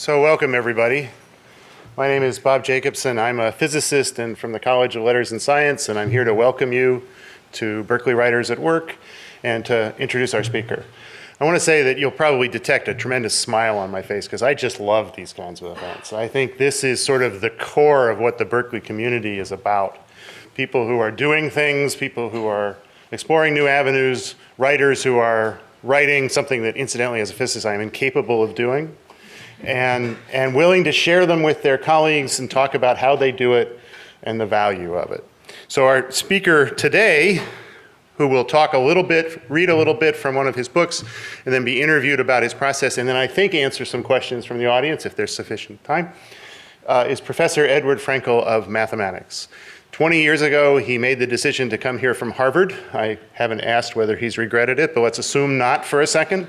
So welcome, everybody. My name is Bob Jacobson. I'm a physicist and from the College of Letters and Science, and I'm here to welcome you to Berkeley Writers at Work and to introduce our speaker. I want to say that you'll probably detect a tremendous smile on my face because I just love these kinds of events. I think this is sort of the core of what the Berkeley community is about. People who are doing things, people who are exploring new avenues, writers who are writing something that incidentally as a physicist I am incapable of doing, and willing to share them with their colleagues and talk about how they do it and the value of it. So our speaker today, who will talk a little bit, read a little bit from one of his books, and then be interviewed about his process, and then I think answer some questions from the audience if there's sufficient time, is Professor Edward Frenkel of mathematics. 20 years ago, he made the decision to come here from Harvard. I haven't asked whether he's regretted it, but let's assume not for a second.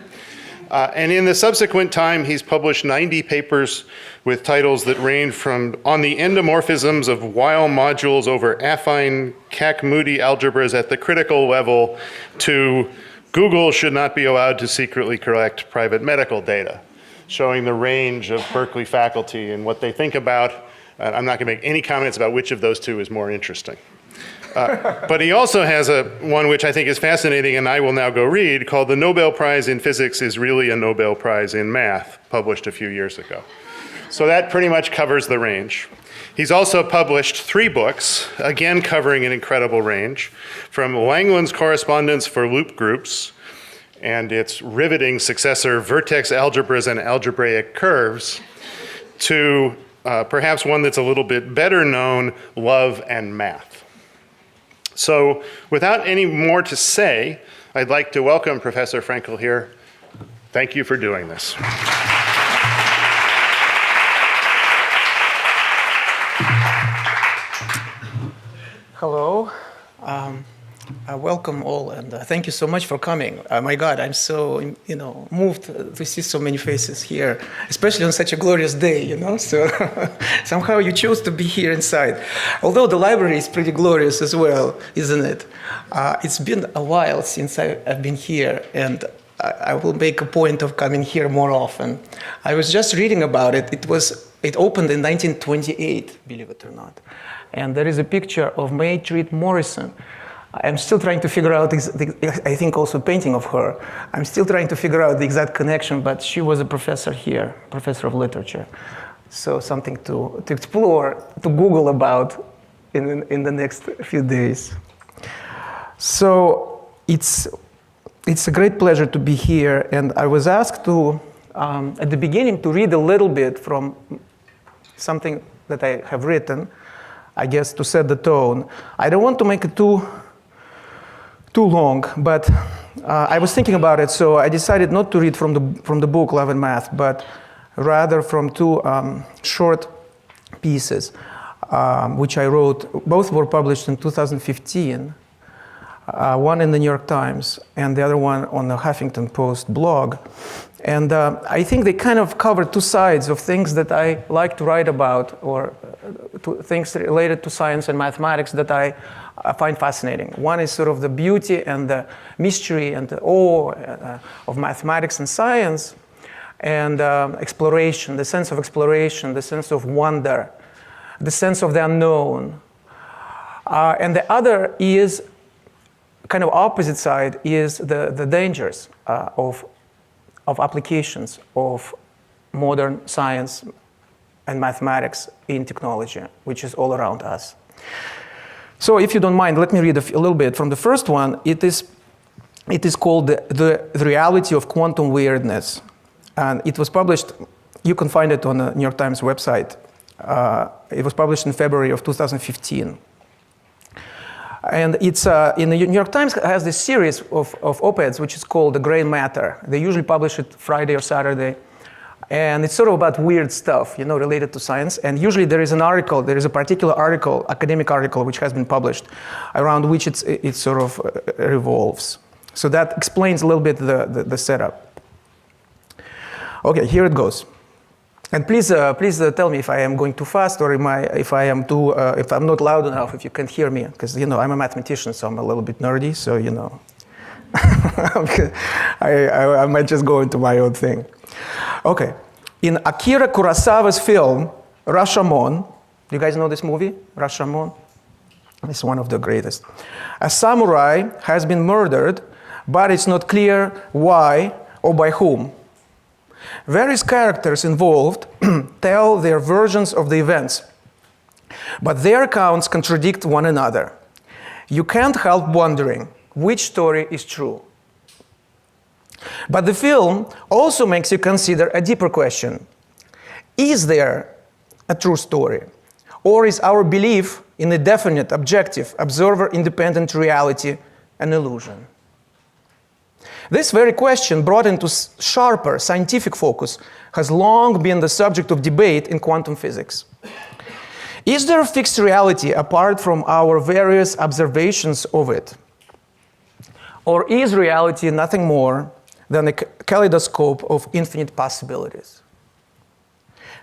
And in the subsequent time, he's published 90 papers with titles that range from On the Endomorphisms of Weil Modules over Affine Kac-Moody Algebras at the Critical Level to Google Should Not Be Allowed to Secretly Collect Private Medical Data, showing the range of Berkeley faculty and what they think about. I'm not going to make any comments about which of those two is more interesting. But he also has one which I think is fascinating, and I will now go read, called The Nobel Prize in Physics is Really a Nobel Prize in Math, published a few years ago. So that pretty much covers the range. He's also published 3 books, again covering an incredible range, from Langlands Correspondence for Loop Groups and its riveting successor, Vertex Algebras and Algebraic Curves, to perhaps one that's a little bit better known, Love and Math. So without any more to say, I'd like to welcome Professor Frenkel here. Thank you for doing this. Hello. Welcome all, and thank you so much for coming. My God, I'm so moved to see so many faces here, especially on such a glorious day, So somehow you chose to be here inside. Although the library is pretty glorious as well, isn't it? It's been a while since I've been here, and I will make a point of coming here more often. I was just reading about it. It opened in 1928, believe it or not, and there is a picture of Treat Morrison. I'm still trying to figure out, I think also painting of her. I'm still trying to figure out the exact connection, but she was a professor here, professor of literature. So something to explore, to Google about in the next few days. So it's a great pleasure to be here, and I was asked to, at the beginning, to read a little bit from something that I have written, I guess to set the tone. I don't want to make it too long, but I was thinking about it, so I decided not to read from the book Love and Math, but rather from 2 short pieces which I wrote. Both were published in 2015, one in the New York Times and the other one on the Huffington Post blog. And I think they kind of cover 2 sides of things that I like to write about, or things related to science and mathematics that I find fascinating. One is sort of the beauty and the mystery and the awe of mathematics and science, and exploration, the sense of exploration, the sense of wonder, the sense of the unknown. And the other is, kind of opposite side, is the dangers of applications of modern science and mathematics in technology, which is all around us. So if you don't mind, let me read a little bit from the first one. It is called the Reality of Quantum Weirdness. And it was published, you can find it on the New York Times website. It was published in February of 2015. And it's in the New York Times has this series of op-eds which is called The Gray Matter. They usually publish it Friday or Saturday. And it's sort of about weird stuff, related to science. And usually there is a particular article, academic article, which has been published, around which it sort of revolves. So that explains a little bit the setup. Okay, here it goes. And please tell me if I am going too fast, or if I'm not loud enough, if you can't hear me, because I'm a mathematician, so I'm a little bit nerdy, so I might just go into my own thing. Okay, In Akira Kurosawa's film, Rashomon, do you guys know this movie, Rashomon? It's one of the greatest. A samurai has been murdered, but it's not clear why or by whom. Various characters involved tell their versions of the events, but their accounts contradict one another. You can't help wondering which story is true. But the film also makes you consider a deeper question. Is there a true story? Or is our belief in a definite, objective, observer-independent reality an illusion? This very question, brought into sharper scientific focus, has long been the subject of debate in quantum physics. Is there a fixed reality apart from our various observations of it? Or is reality nothing more than a kaleidoscope of infinite possibilities?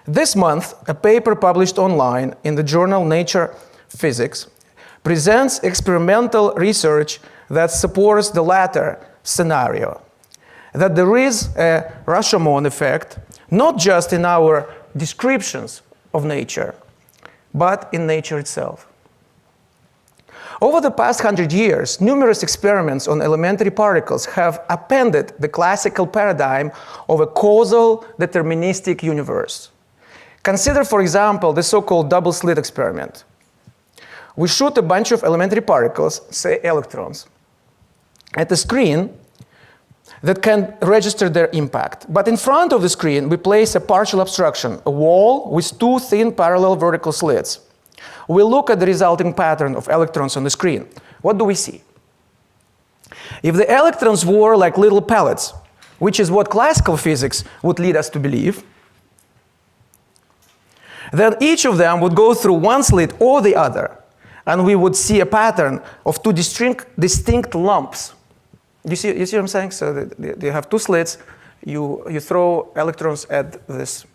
This month, a paper published online in the journal Nature Physics presents experimental research that supports the latter scenario, that there is a Rashomon effect, not just in our descriptions of nature, but in nature itself. Over the past 100 years, numerous experiments on elementary particles have appended the classical paradigm of a causal deterministic universe. Consider, for example, the so-called double-slit experiment. We shoot a bunch of elementary particles, say electrons, at a screen that can register their impact. But in front of the screen, we place a partial obstruction, a wall with two thin parallel vertical slits. We look at the resulting pattern of electrons on the screen. What do we see? If the electrons were like little pellets, which is what classical physics would lead us to believe, then each of them would go through one slit or the other, and we would see a pattern of two distinct lumps. You see what I'm saying? So they have two slits. You throw electrons at this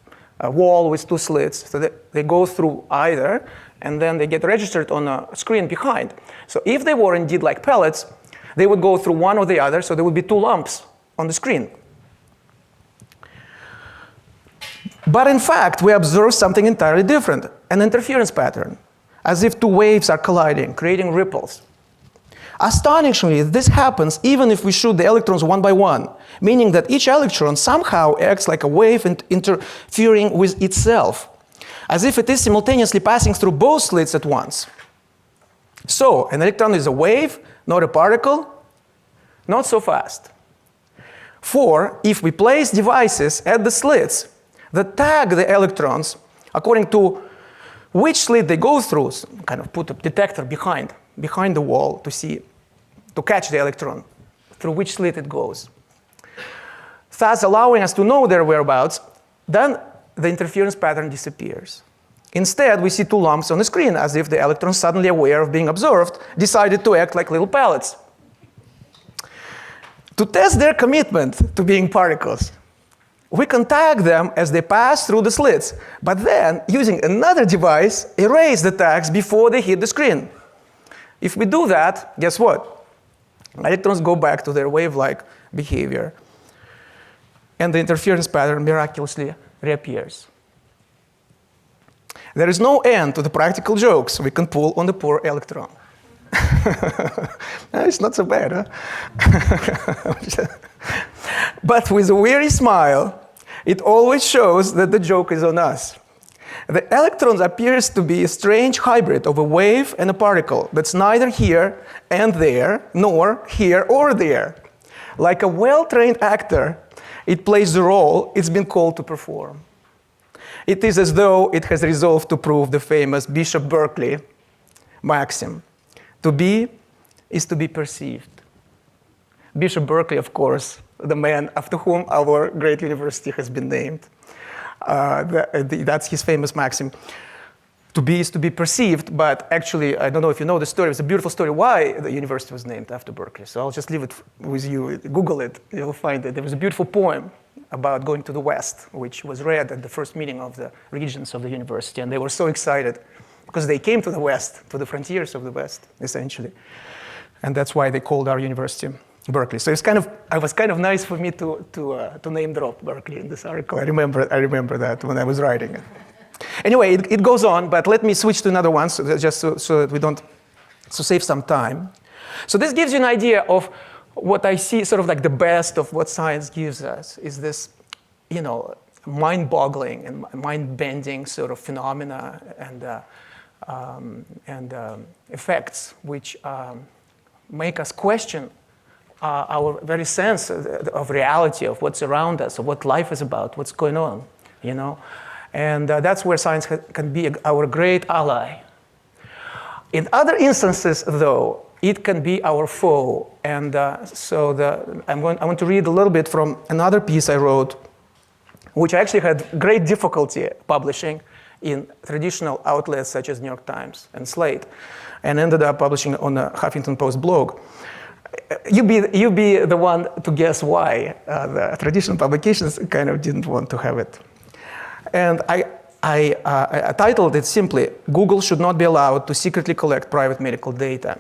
wall with two slits. So they go through either, and then they get registered on a screen behind. So if they were indeed like pellets, they would go through one or the other, so there would be two lumps on the screen. But in fact, we observe something entirely different, an interference pattern, as if two waves are colliding, creating ripples. Astonishingly, this happens even if we shoot the electrons one by one, meaning that each electron somehow acts like a wave and interfering with itself, as if it is simultaneously passing through both slits at once. So, an electron is a wave, not a particle, not so fast. For if we place devices at the slits that tag the electrons according to which slit they go through, so kind of put a detector behind the wall to catch the electron through which slit it goes, thus allowing us to know their whereabouts, then the interference pattern disappears. Instead, we see two lumps on the screen, as if the electrons, suddenly aware of being observed, decided to act like little pellets. To test their commitment to being particles, we can tag them as they pass through the slits, but then, using another device, erase the tags before they hit the screen. If we do that, guess what? Electrons go back to their wave-like behavior, and the interference pattern miraculously reappears. There is no end to the practical jokes we can pull on the poor electron. It's not so bad, huh? But with a weary smile, it always shows that the joke is on us. The electron appears to be a strange hybrid of a wave and a particle that's neither here and there, nor here or there. Like a well-trained actor, it plays the role it's been called to perform. It is as though it has resolved to prove the famous Bishop Berkeley maxim: to be is to be perceived. Bishop Berkeley, of course, the man after whom our great university has been named. That's his famous maxim. To be is to be perceived, but actually, I don't know if you know the story. It's a beautiful story why the university was named after Berkeley. So I'll just leave it with you. Google it, you'll find it. There was a beautiful poem about going to the West, which was read at the first meeting of the regents of the university. And they were so excited because they came to the West, to the frontiers of the West, essentially. And that's why they called our university Berkeley. So it was kind of nice for me to name drop Berkeley in this article. I remember that when I was writing it. Anyway, it goes on, but let me switch to another one, so that we don't, so save some time. So this gives you an idea of what I see, sort of like the best of what science gives us, is this, mind-boggling and mind-bending sort of phenomena and effects which make us question our very sense of reality, of what's around us, of what life is about, what's going on, And that's where science can be our great ally. In other instances, though, it can be our foe. And I want to read a little bit from another piece I wrote, which I actually had great difficulty publishing in traditional outlets such as New York Times and Slate, and ended up publishing on the Huffington Post blog. You be the one to guess why the traditional publications kind of didn't want to have it. And I titled it simply, "Google should not be allowed to secretly collect private medical data."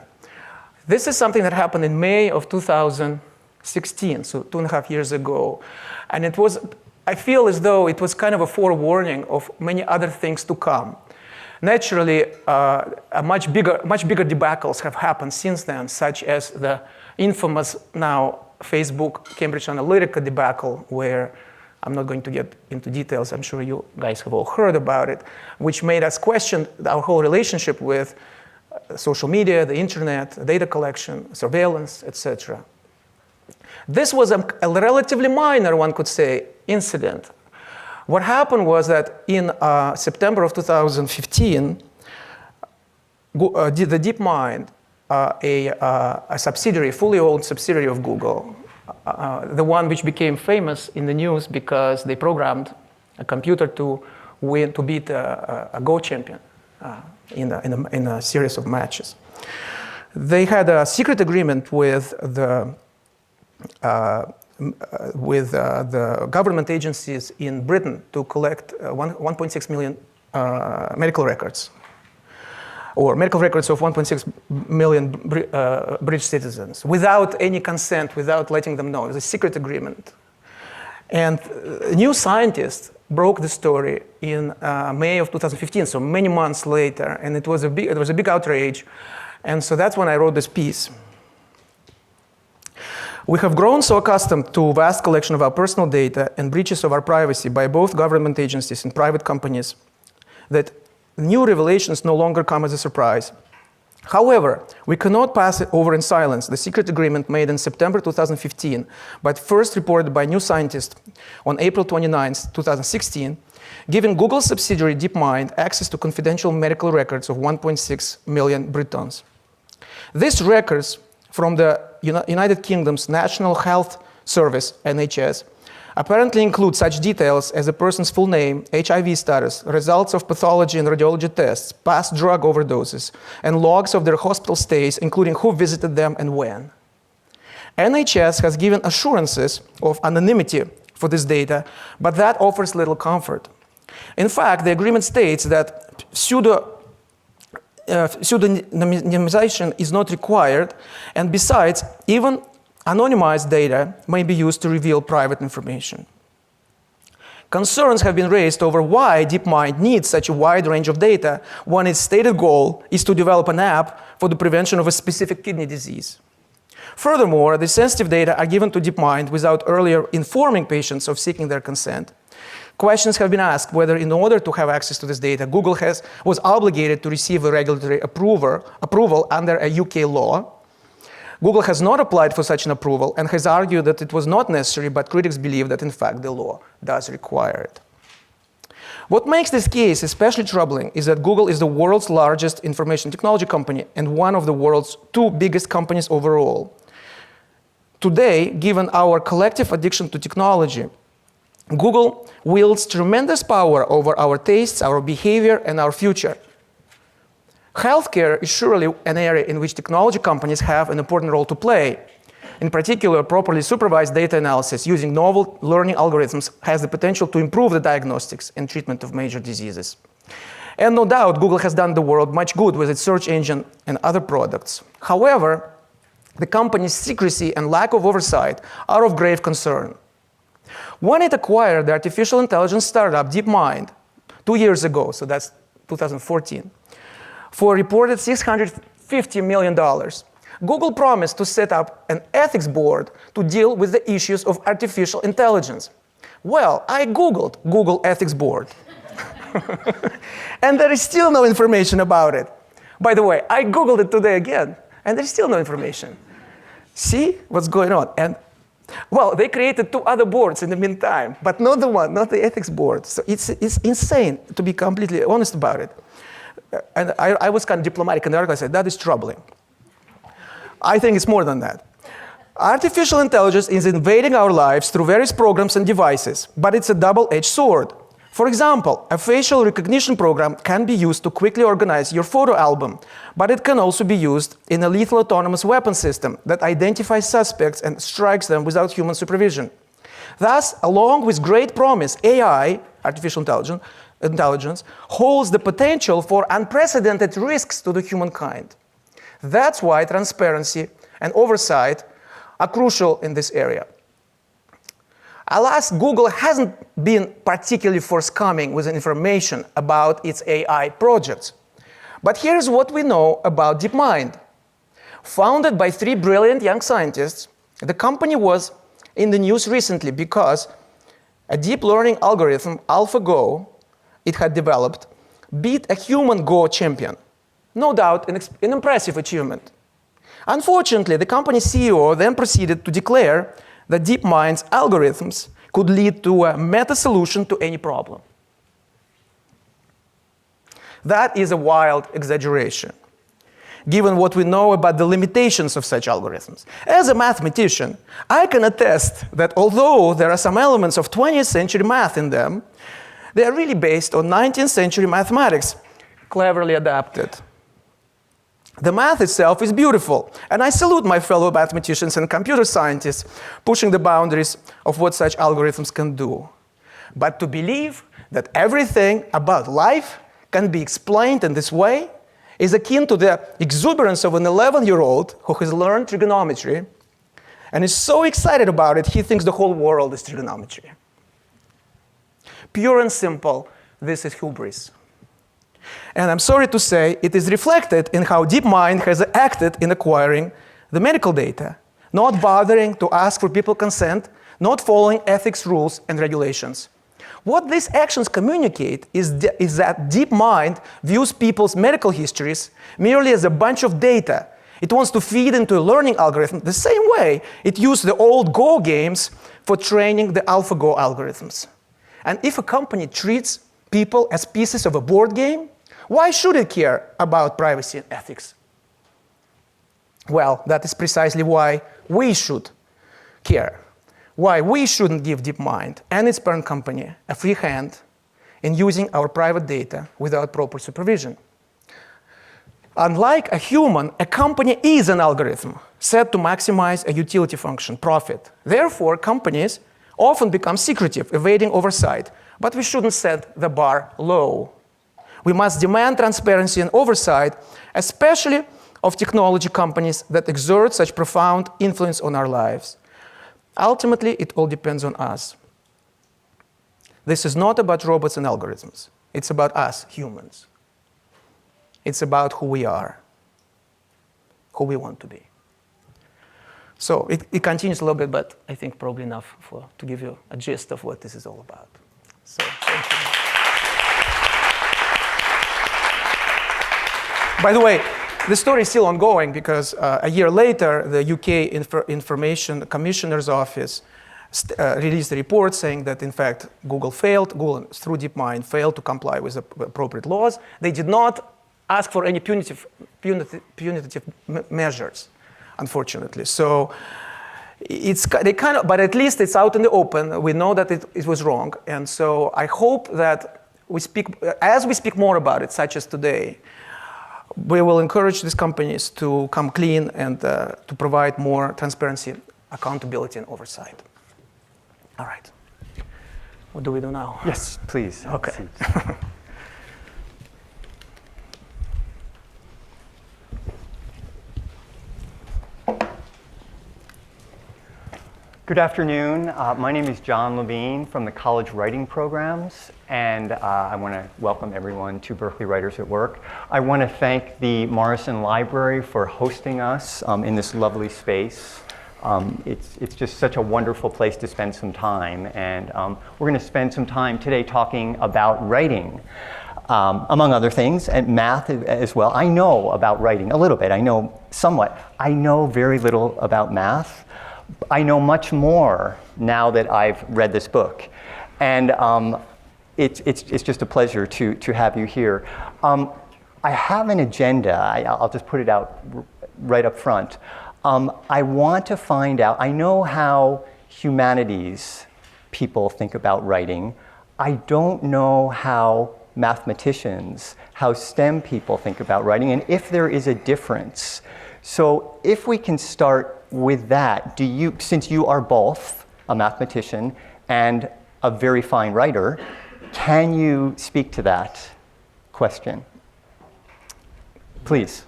This is something that happened in May of 2016, so 2.5 years ago. And I feel as though it was kind of a forewarning of many other things to come. Naturally, much bigger debacles have happened since then, such as the infamous now Facebook Cambridge Analytica debacle, where I'm not going to get into details, I'm sure you guys have all heard about it, which made us question our whole relationship with social media, the internet, data collection, surveillance, etc. This was a relatively minor, one could say, incident. What happened was that in September of 2015, the DeepMind, a subsidiary, fully owned subsidiary of Google, the one which became famous in the news because they programmed a computer to beat a Go champion in a series of matches. They had a secret agreement with the government agencies in Britain to collect 1.6 million medical records, or medical records of 1.6 million British citizens, without any consent, without letting them know. It was a secret agreement. And New Scientist broke the story in May of 2015, so many months later, and it was a big outrage. And so that's when I wrote this piece. We have grown so accustomed to vast collection of our personal data and breaches of our privacy by both government agencies and private companies that new revelations no longer come as a surprise. However, we cannot pass it over in silence the secret agreement made in September 2015, but first reported by New Scientist on April 29, 2016, giving Google subsidiary DeepMind access to confidential medical records of 1.6 million Britons. These records from the United Kingdom's National Health Service, NHS, apparently include such details as a person's full name, HIV status, results of pathology and radiology tests, past drug overdoses, and logs of their hospital stays, including who visited them and when. NHS has given assurances of anonymity for this data, but that offers little comfort. In fact, the agreement states that pseudonymization is not required, and besides, even anonymized data may be used to reveal private information. Concerns have been raised over why DeepMind needs such a wide range of data when its stated goal is to develop an app for the prevention of a specific kidney disease. Furthermore, the sensitive data are given to DeepMind without earlier informing patients of seeking their consent. Questions have been asked whether, in order to have access to this data, Google was obligated to receive a regulatory approval under a UK law. Google has not applied for such an approval and has argued that it was not necessary, but critics believe that, in fact, the law does require it. What makes this case especially troubling is that Google is the world's largest information technology company and one of the world's 2 biggest companies overall. Today, given our collective addiction to technology, Google wields tremendous power over our tastes, our behavior, and our future. Healthcare is surely an area in which technology companies have an important role to play. In particular, properly supervised data analysis using novel learning algorithms has the potential to improve the diagnostics and treatment of major diseases. And no doubt, Google has done the world much good with its search engine and other products. However, the company's secrecy and lack of oversight are of grave concern. When it acquired the artificial intelligence startup DeepMind 2 years ago, so that's 2014, for a reported $650 million, Google promised to set up an ethics board to deal with the issues of artificial intelligence. Well, I Googled Google Ethics Board. And there is still no information about it. By the way, I Googled it today again, and there's still no information. See what's going on? And well, they created 2 other boards in the meantime, but not the one, not the ethics board. So it's insane, to be completely honest about it. And I was kind of diplomatic in the article. I said, that is troubling. I think it's more than that. Artificial intelligence is invading our lives through various programs and devices, but it's a double-edged sword. For example, a facial recognition program can be used to quickly organize your photo album, but it can also be used in a lethal autonomous weapon system that identifies suspects and strikes them without human supervision. Thus, along with great promise, AI, artificial intelligence, holds the potential for unprecedented risks to the humankind. That's why transparency and oversight are crucial in this area. Alas, Google hasn't been particularly forthcoming with information about its AI projects. But here's what we know about DeepMind. Founded by 3 brilliant young scientists, the company was in the news recently because a deep learning algorithm, AlphaGo, it had developed, beat a human Go champion. No doubt an impressive achievement. Unfortunately, the company's CEO then proceeded to declare that DeepMind's algorithms could lead to a meta-solution to any problem. That is a wild exaggeration, given what we know about the limitations of such algorithms. As a mathematician, I can attest that although there are some elements of 20th century math in them, they are really based on 19th century mathematics, cleverly adapted. The math itself is beautiful, and I salute my fellow mathematicians and computer scientists pushing the boundaries of what such algorithms can do. But to believe that everything about life can be explained in this way is akin to the exuberance of an 11-year-old who has learned trigonometry and is so excited about it he thinks the whole world is trigonometry. Pure and simple, this is hubris. And I'm sorry to say, it is reflected in how DeepMind has acted in acquiring the medical data, not bothering to ask for people's consent, not following ethics rules and regulations. What these actions communicate is that DeepMind views people's medical histories merely as a bunch of data. It wants to feed into a learning algorithm the same way it used the old Go games for training the AlphaGo algorithms. And if a company treats people as pieces of a board game, why should it care about privacy and ethics? Well, that is precisely why we should care. Why we shouldn't give DeepMind and its parent company a free hand in using our private data without proper supervision. Unlike a human, a company is an algorithm set to maximize a utility function, profit. Therefore, companies often become secretive, evading oversight. But we shouldn't set the bar low. We must demand transparency and oversight, especially of technology companies that exert such profound influence on our lives. Ultimately, it all depends on us. This is not about robots and algorithms. It's about us, humans. It's about who we are, who we want to be. So it continues a little bit, but I think probably enough to give you a gist of what this is all about. So, thank you. By the way, the story is still ongoing because a year later, the UK Information Commissioner's Office released a report saying that, in fact, Google, through DeepMind, failed to comply with the appropriate laws. They did not ask for any punitive measures, unfortunately. So but at least it's out in the open. We know that it was wrong. And so I hope that as we speak more about it, such as today, we will encourage these companies to come clean and to provide more transparency, accountability, and oversight. All right. What do we do now? Yes, please. Okay. Good afternoon. My name is John Levine from the College Writing Programs, and I want to welcome everyone to Berkeley Writers at Work. I want to thank the Morrison Library for hosting us in this lovely space. It's just such a wonderful place to spend some time, and we're going to spend some time today talking about writing. Among other things, and math as well. I know about writing a little bit. I know somewhat. I know very little about math. I know much more now that I've read this book. And it's just a pleasure to have you here. I have an agenda. I'll just put it out right up front. I want to find out, I know how humanities people think about writing. I don't know how mathematicians, how STEM people think about writing, and if there is a difference. So if we can start with that, since you are both a mathematician and a very fine writer, can you speak to that question? Please.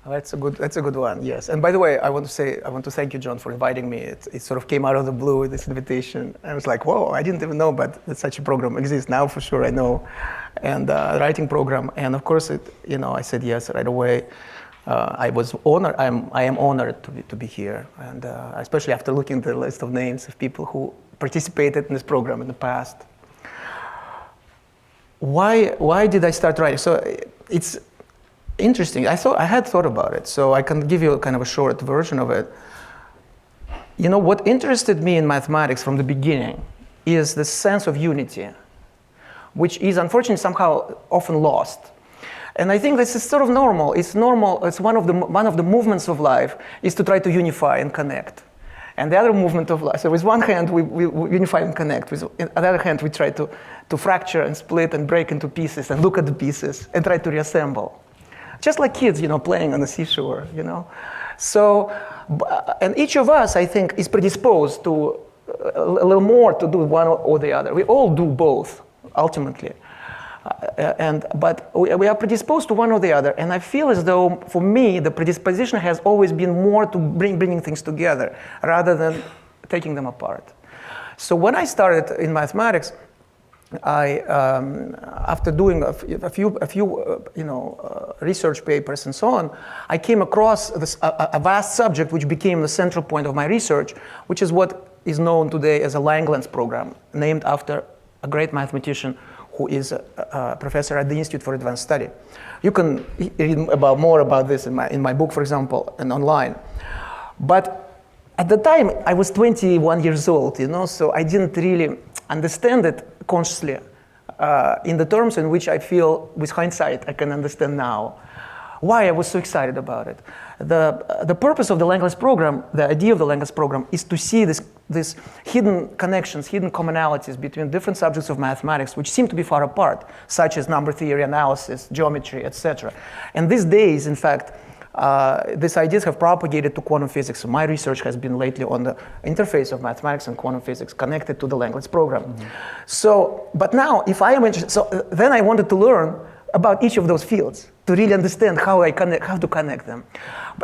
That's a good one. Yes. And by the way, I want to thank you, John, for inviting me. It sort of came out of the blue, this invitation. I was like, whoa, I didn't even know, but such a program exists now. For sure, I know, and writing program. And of course, I said yes right away. I was honored. I am honored to be here, and especially after looking at the list of names of people who participated in this program in the past. Why did I start writing? So it's interesting. I had thought about it, so I can give you kind of a short version of it. What interested me in mathematics from the beginning is the sense of unity, which is unfortunately somehow often lost. And I think this is sort of normal. It's normal. It's one of the movements of life is to try to unify and connect. And the other movement of life, so with one hand we unify and connect. With the other hand we try to fracture and split and break into pieces and look at the pieces and try to reassemble. Just like kids, playing on the seashore, So, and each of us, I think, is predisposed to a little more to do one or the other. We all do both, ultimately. But we are predisposed to one or the other, and I feel as though, for me, the predisposition has always been more to bringing things together rather than taking them apart. So when I started in mathematics, after doing a few research papers and so on, I came across a vast subject which became the central point of my research, which is what is known today as a Langlands Program, named after a great mathematician who is a professor at the Institute for Advanced Study. You can read more about this in my book, for example, and online. But at the time, I was 21 years old, so I didn't really understand it consciously in the terms in which I feel, with hindsight, I can understand now why I was so excited about it. The purpose of the Langlands Program, the idea of the Langlands Program, is to see these hidden connections, hidden commonalities between different subjects of mathematics which seem to be far apart, such as number theory analysis, geometry, etc. And these days, in fact, these ideas have propagated to quantum physics. So my research has been lately on the interface of mathematics and quantum physics connected to the Langlands Program. Mm-hmm. So, but now, if I am interested, then I wanted to learn about each of those fields to really understand how to connect them.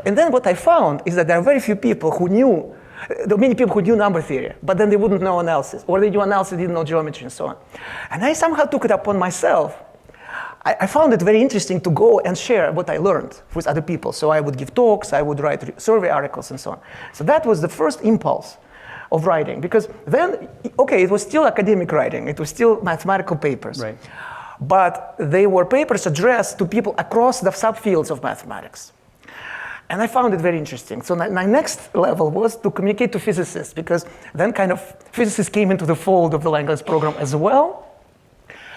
And then what I found is that there are very few people who knew, there are many people who knew number theory, but then they wouldn't know analysis, or they knew analysis, didn't know geometry, and so on. And I somehow took it upon myself. I found it very interesting to go and share what I learned with other people. So I would give talks, I would write survey articles, and so on. So that was the first impulse of writing, because then, okay, it was still academic writing, it was still mathematical papers. Right. But they were papers addressed to people across the subfields of mathematics. And I found it very interesting. So my next level was to communicate to physicists, because then kind of physicists came into the fold of the Langlands Program as well,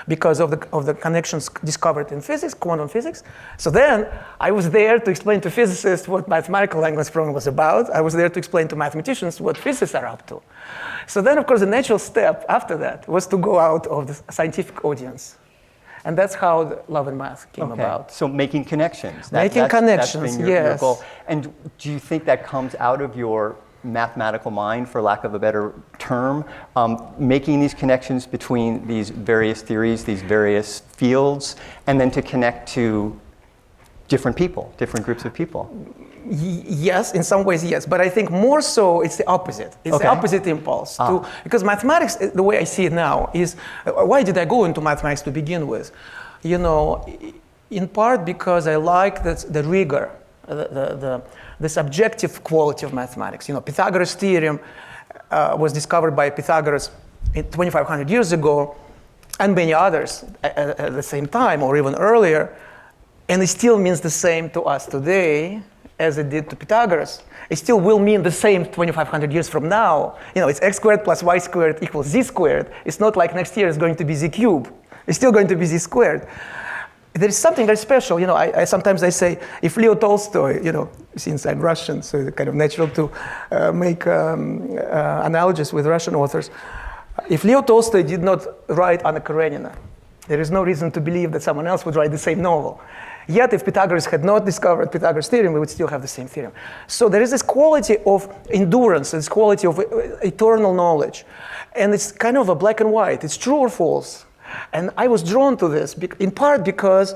because of the connections discovered in physics, quantum physics. So then I was there to explain to physicists what mathematical Langlands Program was about. I was there to explain to mathematicians what physicists are up to. So then, of course, the natural step after that was to go out of the scientific audience. And that's how the Love and Math came about. So making connections. That's been your goal. And do you think that comes out of your mathematical mind, for lack of a better term, making these connections between these various theories, these various fields, and then to connect to different people, different groups of people? Yes, in some ways, yes. But I think more so it's the opposite. It's the opposite impulse. Because mathematics, the way I see it now, is why did I go into mathematics to begin with? You know, in part because I like the rigor, the subjective quality of mathematics. You know, Pythagoras' theorem was discovered by Pythagoras 2,500 years ago, and many others at the same time or even earlier. And it still means the same to us today as it did to Pythagoras. It still will mean the same 2,500 years from now. You know, it's x squared plus y squared equals z squared. It's not like next year it's going to be z cubed. It's still going to be z squared. There is something very special. You know, sometimes I say, if Leo Tolstoy, you know, since I'm Russian, so it's kind of natural to make analogies with Russian authors. If Leo Tolstoy did not write Anna Karenina, there is no reason to believe that someone else would write the same novel. Yet, if Pythagoras had not discovered Pythagoras' theorem, we would still have the same theorem. So there is this quality of endurance, this quality of eternal knowledge. And it's kind of a black and white. It's true or false. And I was drawn to this, in part because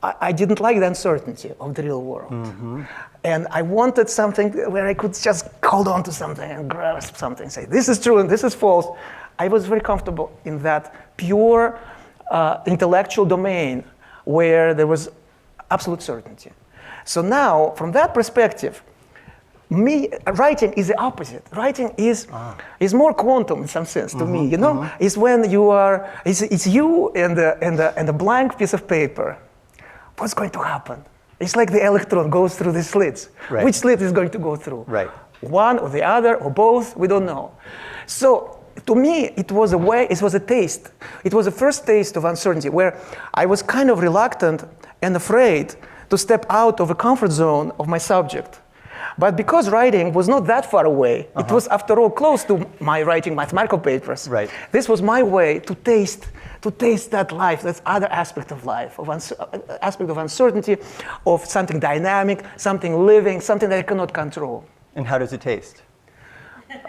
I didn't like the uncertainty of the real world. Mm-hmm. And I wanted something where I could just hold on to something and grasp something, say, this is true and this is false. I was very comfortable in that pure intellectual domain where there was absolute certainty. So now, from that perspective, writing is the opposite. Writing is more quantum in some sense to me. You know, it's when you are, it's you and a blank piece of paper. What's going to happen? It's like the electron goes through the slits. Right. Which slit is going to go through? Right. One or the other or both? We don't know. So to me, it was a way. It was a taste. It was the first taste of uncertainty where I was kind of reluctant and afraid to step out of a comfort zone of my subject. But because writing was not that far away, it was, after all, close to my writing mathematical papers. Right. This was my way to taste that life, that other aspect of life, aspect of uncertainty, of something dynamic, something living, something that I cannot control. And how does it taste?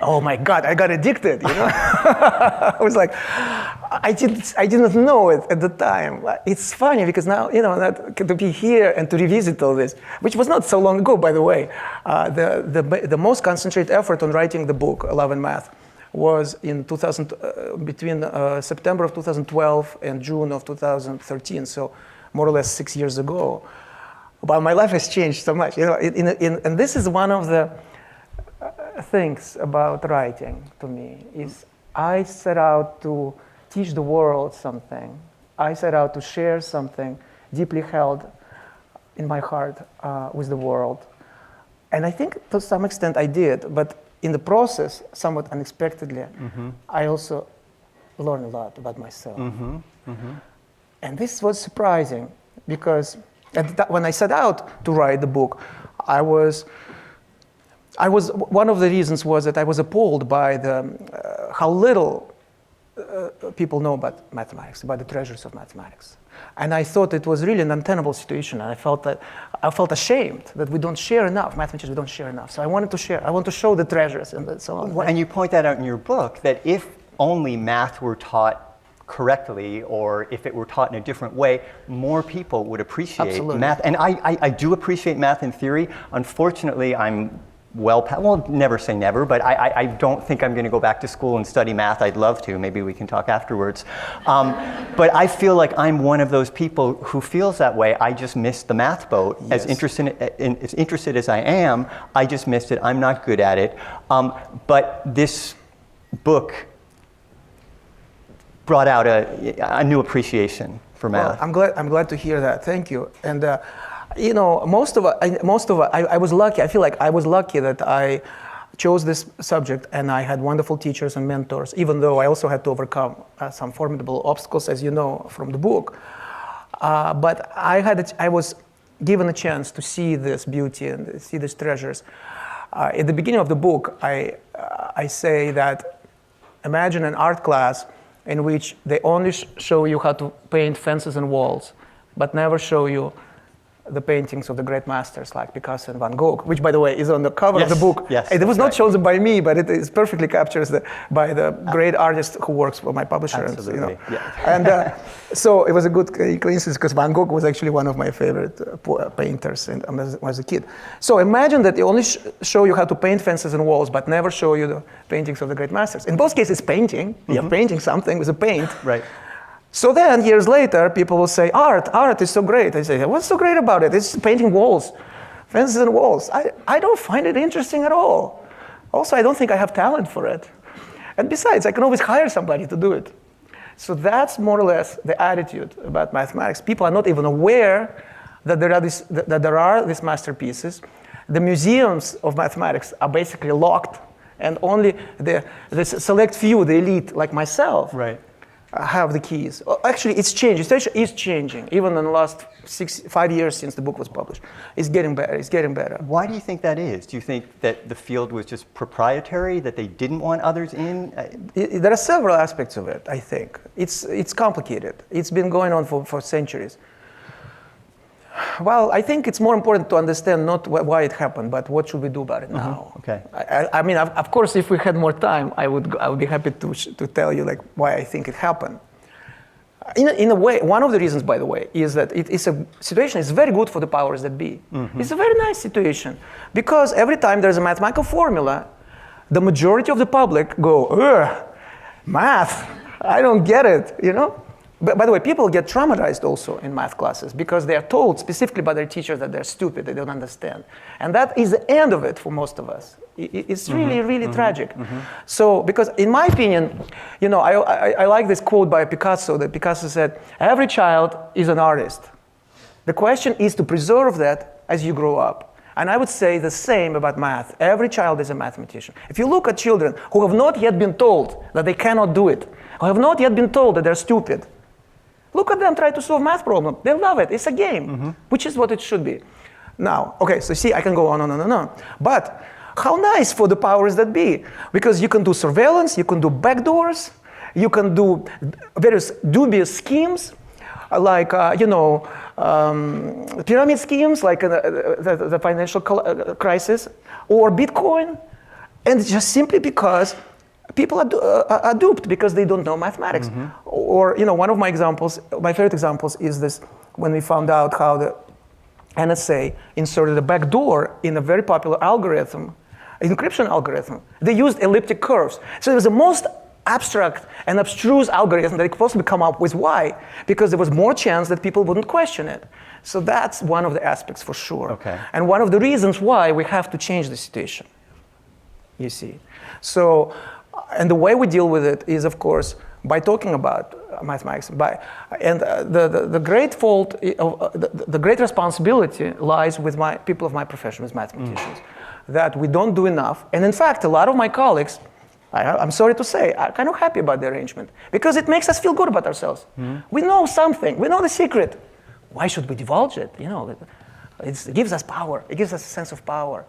Oh my God, I got addicted, you know? I was like, I didn't know it at the time. It's funny because now, you know, to be here and to revisit all this, which was not so long ago, by the way. The most concentrated effort on writing the book, Love and Math, was in between September of 2012 and June of 2013, so more or less 6 years ago. But my life has changed so much, you know, and this is one of the things about writing to me is I set out to teach the world something. I set out to share something deeply held in my heart with the world. And I think to some extent I did, but in the process, somewhat unexpectedly, I also learned a lot about myself. And this was surprising because when I set out to write the book, one of the reasons was that I was appalled by how little people know about mathematics, about the treasures of mathematics. And I thought it was really an untenable situation. And I felt ashamed that we don't share enough. Mathematicians, we don't share enough. So I wanted to share. I want to show the treasures and so on. Well, and you point that out in your book, that if only math were taught correctly, or if it were taught in a different way, more people would appreciate math. And I do appreciate math in theory. Unfortunately, I'm well, never say never, but I don't think I'm going to go back to school and study math. I'd love to. Maybe we can talk afterwards. But I feel like I'm one of those people who feels that way. I just missed the math boat. Yes. As interested as I am, I just missed it. I'm not good at it. But this book brought out a new appreciation for math. Well, I'm glad to hear that. Thank you. And you know, most of it, I was lucky. I feel like I was lucky that I chose this subject and I had wonderful teachers and mentors, even though I also had to overcome some formidable obstacles, as you know from the book. But I was given a chance to see this beauty and see these treasures. At the beginning of the book, I say that imagine an art class in which they only show you how to paint fences and walls, but never show you the paintings of the great masters like Picasso and Van Gogh, which, by the way, is on the cover of the book. Yes, it was not right. chosen by me, but it is perfectly captures by the great artist who works for my publisher. Absolutely. And, and so it was a good coincidence because Van Gogh was actually one of my favorite painters as a kid. So imagine that they only show you how to paint fences and walls, but never show you the paintings of the great masters. In both cases, painting. You're painting something with a paint. Right. So then, years later, people will say, art is so great. I say, what's so great about it? It's painting walls, fences and walls. I don't find it interesting at all. Also, I don't think I have talent for it. And besides, I can always hire somebody to do it. So that's more or less the attitude about mathematics. People are not even aware that there are these masterpieces. The museums of mathematics are basically locked, and only the select few, the elite, like myself, Right. have the keys. Actually, it's changing. The situation is changing. Even in the last 5 years since the book was published, it's getting better. It's getting better. Why do you think that is? Do you think that the field was just proprietary, that they didn't want others in? There are several aspects of it, I think. It's complicated. It's been going on for centuries. Well, I think it's more important to understand not why it happened, but what should we do about it now. Okay. I mean, of course, if we had more time, I would be happy to tell you like why I think it happened. In a way, one of the reasons, by the way, is that it's a situation is very good for the powers that be. It's a very nice situation because every time there's a mathematical formula, the majority of the public go, ugh, math, I don't get it, you know? But by the way, people get traumatized also in math classes because they are told specifically by their teachers that they're stupid, they don't understand. And that is the end of it for most of us. It's really, really tragic. So, because in my opinion, you know, I like this quote by Picasso that Picasso said, every child is an artist. The question is to preserve that as you grow up. And I would say the same about math. Every child is a mathematician. If you look at children who have not yet been told that they cannot do it, who have not yet been told that they're stupid, look at them try to solve math problem. They love it. It's a game, which is what it should be. Now, okay, so see, I can go on and on and on. But how nice for the powers that be. Because you can do surveillance, you can do backdoors, you can do various dubious schemes, like, pyramid schemes, like the financial crisis, or Bitcoin. And just simply because people are duped because they don't know mathematics. Or, you know, one of my examples, my favorite examples is this, when we found out how the NSA inserted a backdoor in a very popular algorithm, encryption algorithm. They used elliptic curves. So it was the most abstract and abstruse algorithm that they could possibly come up with. Why? Because there was more chance that people wouldn't question it. So that's one of the aspects for sure. Okay. And one of the reasons why we have to change the situation, you see. So, and the way we deal with it is, of course, by talking about mathematics. The great fault, the great responsibility lies with people of my profession, as mathematicians, that we don't do enough. And in fact, a lot of my colleagues, I'm sorry to say, are kind of happy about the arrangement because it makes us feel good about ourselves. We know something, we know the secret. Why should we divulge it? You know, it gives us power. It gives us a sense of power.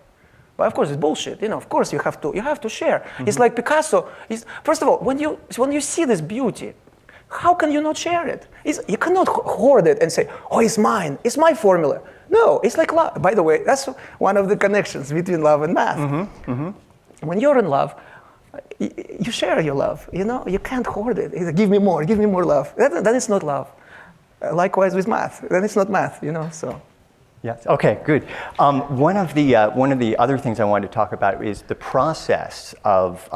But of course, it's bullshit. You know, of course, you have to share. It's like Picasso. First of all, when you see this beauty, how can you not share it? You cannot hoard it and say, "Oh, it's mine. It's my formula." No, it's like love. By the way, that's one of the connections between love and math. When you're in love, you share your love. You know, you can't hoard it. It's, give me more love. Then it's not love. Likewise with math. Then it's not math. You know, so. Yes. Okay. Good. One of the other things I wanted to talk about is the process of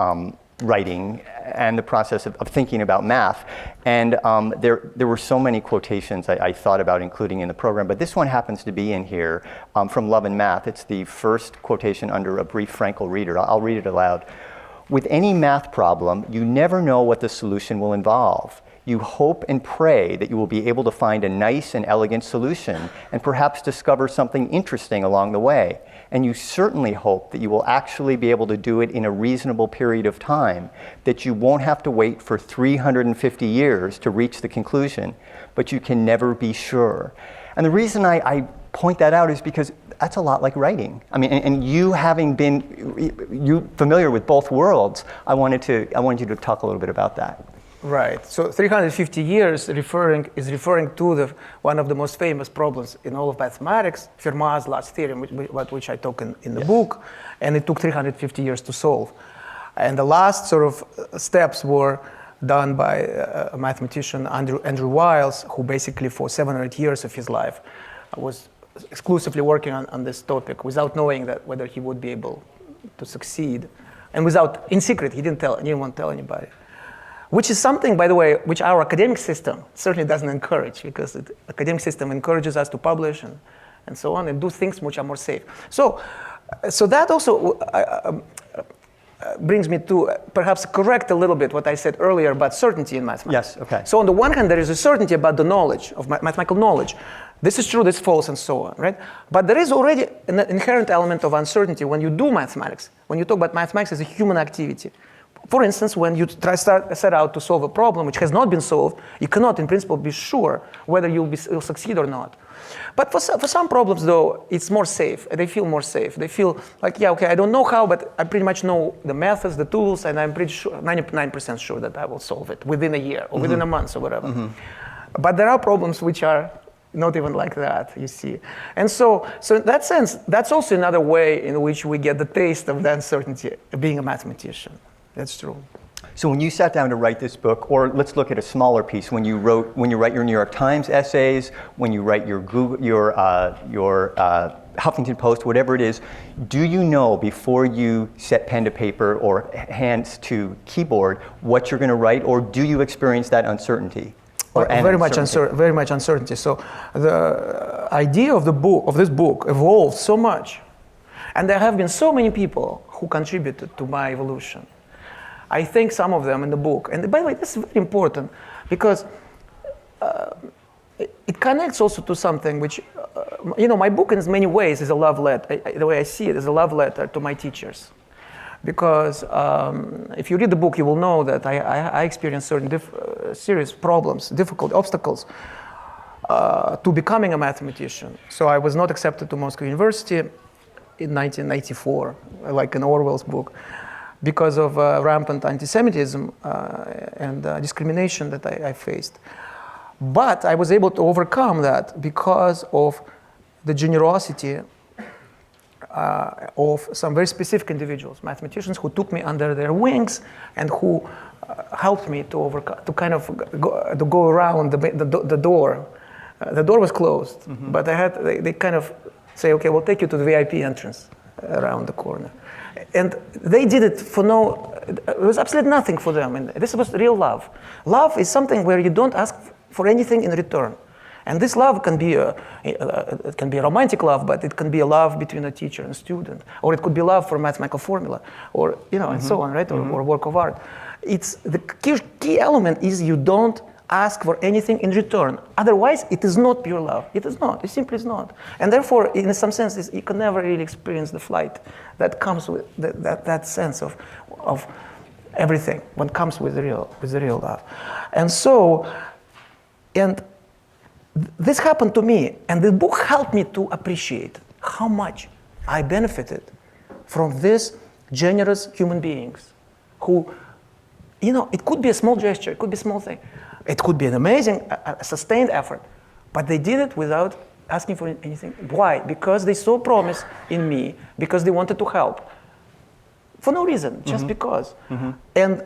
writing and the process of thinking about math. And there were so many quotations I thought about including in the program, but this one happens to be in here from Love and Math. It's the first quotation under a brief Frenkel reader. I'll read it aloud. With any math problem, you never know what the solution will involve. You hope and pray that you will be able to find a nice and elegant solution and perhaps discover something interesting along the way. And you certainly hope that you will actually be able to do it in a reasonable period of time, that you won't have to wait for 350 years to reach the conclusion, but you can never be sure. And the reason I point that out is because that's a lot like writing. I mean, and you having been familiar with both worlds, I wanted you to talk a little bit about that. Right. So 350 years is referring to one of the most famous problems in all of mathematics, Fermat's last theorem, which I talk in the book, and it took 350 years to solve. And the last sort of steps were done by a mathematician, Andrew Wiles, who basically for 7 or 8 years of his life was exclusively working on this topic without knowing that whether he would be able to succeed, and in secret. He didn't want to tell anybody. Which is something, by the way, which our academic system certainly doesn't encourage, because the academic system encourages us to publish and so on, and do things which are more safe. So that also brings me to perhaps correct a little bit what I said earlier about certainty in mathematics. Yes, okay. So on the one hand, there is a certainty about the knowledge, of mathematical knowledge. This is true, this is false, and so on, right? But there is already an inherent element of uncertainty when you do mathematics, when you talk about mathematics as a human activity. For instance, when you set out to solve a problem which has not been solved, you cannot, in principle, be sure whether you'll succeed or not. But for some problems, though, it's more safe. They feel more safe. They feel like, yeah, okay, I don't know how, but I pretty much know the methods, the tools, and I'm pretty sure, 99% sure that I will solve it within a year or within a month or whatever. But there are problems which are not even like that, you see. And so in that sense, that's also another way in which we get the taste of the uncertainty of being a mathematician. That's true. So when you sat down to write this book, or let's look at a smaller piece, when you write your New York Times essays, when you write your Huffington Post, whatever it is, do you know before you set pen to paper or hands to keyboard what you're going to write, or do you experience that uncertainty? Very much uncertainty. So the idea of this book evolved so much, and there have been so many people who contributed to my evolution. I thank some of them in the book. And by the way, this is very important because it connects also to something which, my book in many ways is a love letter. The way I see it is a love letter to my teachers. Because if you read the book, you will know that I experienced certain serious problems, difficult obstacles to becoming a mathematician. So I was not accepted to Moscow University in 1994, like in Orwell's book, because of rampant anti-Semitism and discrimination that I faced. But I was able to overcome that because of the generosity of some very specific individuals, mathematicians who took me under their wings and who helped me to go around the door. The door was closed, but they kind of say, okay, we'll take you to the VIP entrance around the corner. And they did it it was absolutely nothing for them. And this was real love. Love is something where you don't ask for anything in return. And this love can be it can be a romantic love, but it can be a love between a teacher and a student, or it could be love for a mathematical formula, or and so on, right? Or a work of art. It's the key element is you don't ask for anything in return. Otherwise, it is not pure love. It is not. It simply is not. And therefore, in some sense, you can never really experience the flight that comes with that sense of everything. What comes with the real love. And so, this happened to me, and the book helped me to appreciate how much I benefited from these generous human beings who, it could be a small gesture, it could be a small thing. It could be an amazing, sustained effort, but they did it without asking for anything. Why? Because they saw promise in me, because they wanted to help. For no reason, just because. And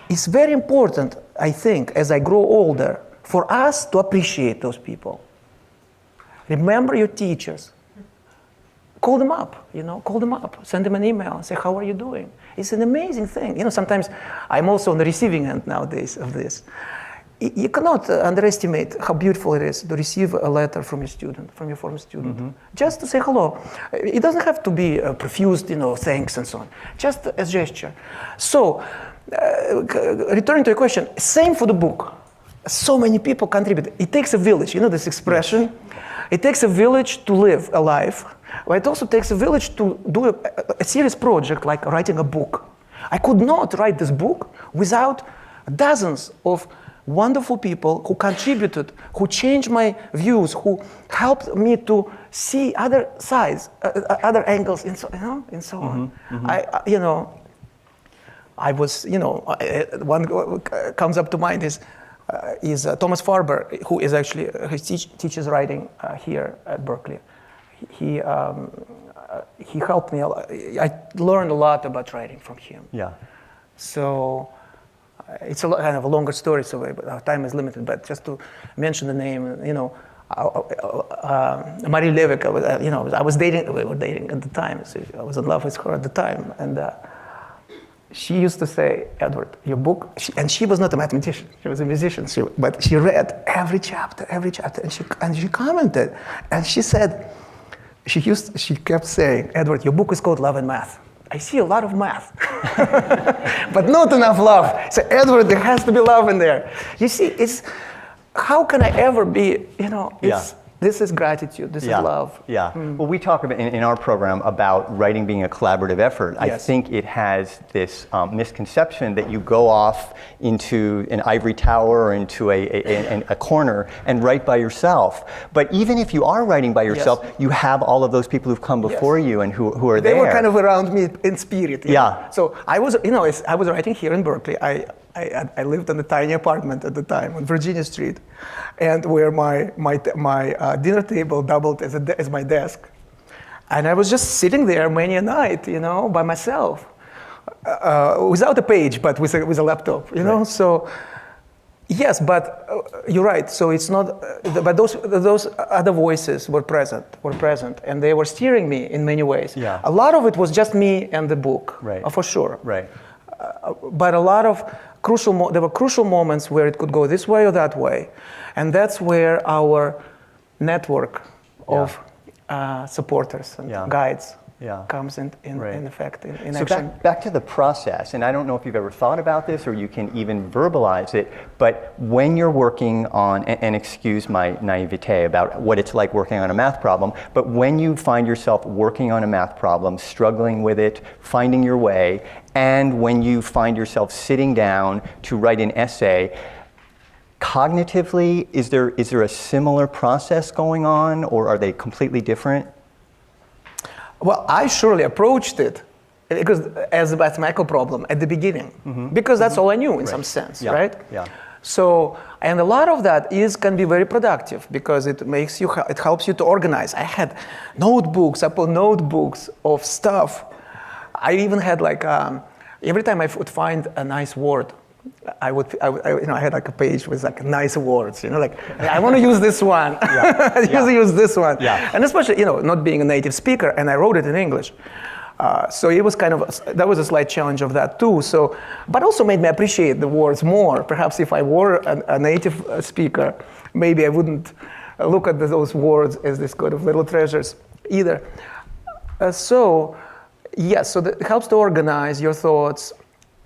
it's very important, I think, as I grow older, for us to appreciate those people. Remember your teachers. Call them up, send them an email, say, how are you doing? It's an amazing thing. Sometimes I'm also on the receiving end nowadays of this. You cannot underestimate how beautiful it is to receive a letter from your former student. Just to say hello. It doesn't have to be profused, thanks and so on. Just a gesture. So, returning to your question, same for the book. So many people contribute. It takes a village, this expression. Yes. It takes a village to live a life, but it also takes a village to do a serious project like writing a book. I could not write this book without dozens of wonderful people who contributed, who changed my views, who helped me to see other sides, other angles, and so on. I was, one comes up to mind is Thomas Farber, who is actually, teaches writing here at Berkeley. He helped me a lot. I learned a lot about writing from him. Yeah. So it's kind of a longer story, so our time is limited, but just to mention the name, Marie Levick, I was dating, we were dating at the time, so I was in love with her at the time, and she used to say, Edward, your book, and she was not a mathematician, she was a musician, but she read every chapter, and she commented, and she said, she kept saying, Edward, your book is called Love and Math. I see a lot of math, but not enough love. So Edward, there has to be love in there. You see, how can I ever be, this is gratitude, this is love. Yeah, well, we talk about in our program about writing being a collaborative effort. Yes. I think it has this misconception that you go off into an ivory tower or into a corner and write by yourself. But even if you are writing by yourself, you have all of those people who've come before you and who are there. They were kind of around me in spirit. Yeah. So I was, I was writing here in Berkeley. I lived in a tiny apartment at the time on Virginia Street, and where my dinner table doubled as my desk. And I was just sitting there many a night, by myself, without a page, but with a laptop, Right. So, yes, but you're right. So it's not, but those other voices were present, and they were steering me in many ways. Yeah. A lot of it was just me and the book, Right. For sure. Right. But a lot of there were crucial moments where it could go this way or that way, and that's where our network of supporters and guides comes in effect, in so action. back to the process, and I don't know if you've ever thought about this or you can even verbalize it, but when you're working on, and excuse my naivete about what it's like working on a math problem, but when you find yourself working on a math problem, struggling with it, finding your way, and when you find yourself sitting down to write an essay, cognitively, is there a similar process going on, or are they completely different? Well, I surely approached it as a mathematical problem at the beginning, because that's all I knew in some sense, right? Yeah. So, and a lot of that can be very productive because it helps you to organize. I had notebooks upon notebooks of stuff. I even had every time I would find a nice word, I had like a page with like nice words, I want to use this one. I use this one. Yeah. And especially, not being a native speaker, and I wrote it in English. So it was that was a slight challenge of that too. So, but also made me appreciate the words more. Perhaps if I were a native speaker, maybe I wouldn't look at those words as this kind of little treasures either. Yes, so it helps to organize your thoughts.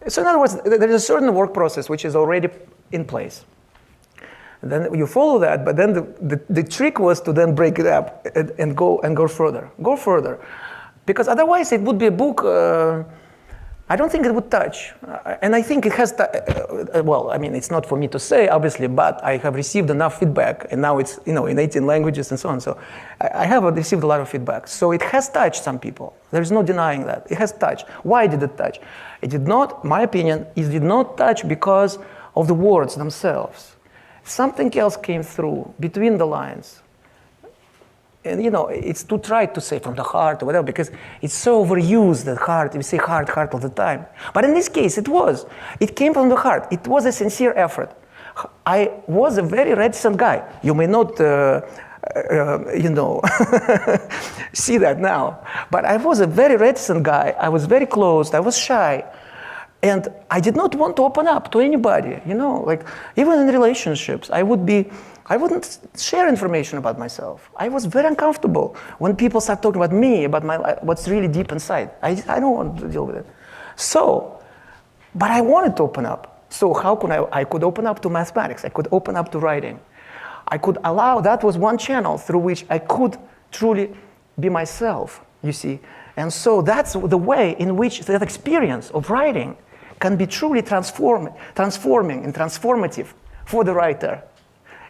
So in other words, there is a certain work process which is already in place. Then you follow that, but then the trick was to then break it up and go further. Go further. Because otherwise it would be a book I don't think it would touch. And I think it has, it's not for me to say, obviously, but I have received enough feedback, and now it's, in 18 languages and so on. So I have received a lot of feedback. So it has touched some people. There's no denying that. It has touched. Why did it touch? It did not, my opinion, it did not touch because of the words themselves. Something else came through between the lines. And it's too trite to say from the heart or whatever, because it's so overused, that heart, we say heart all the time. But in this case, it came from the heart. It was a sincere effort. I was a very reticent guy. You may not, see that now. But I was a very reticent guy. I was very closed. I was shy. And I did not want to open up to anybody, even in relationships, I wouldn't share information about myself. I was very uncomfortable when people start talking about me, about my life, what's really deep inside. I don't want to deal with it. So, but I wanted to open up. So how could I could open up to mathematics. I could open up to writing. I could allow, that was one channel through which I could truly be myself, you see. And so that's the way in which that experience of writing can be truly transforming and transformative for the writer.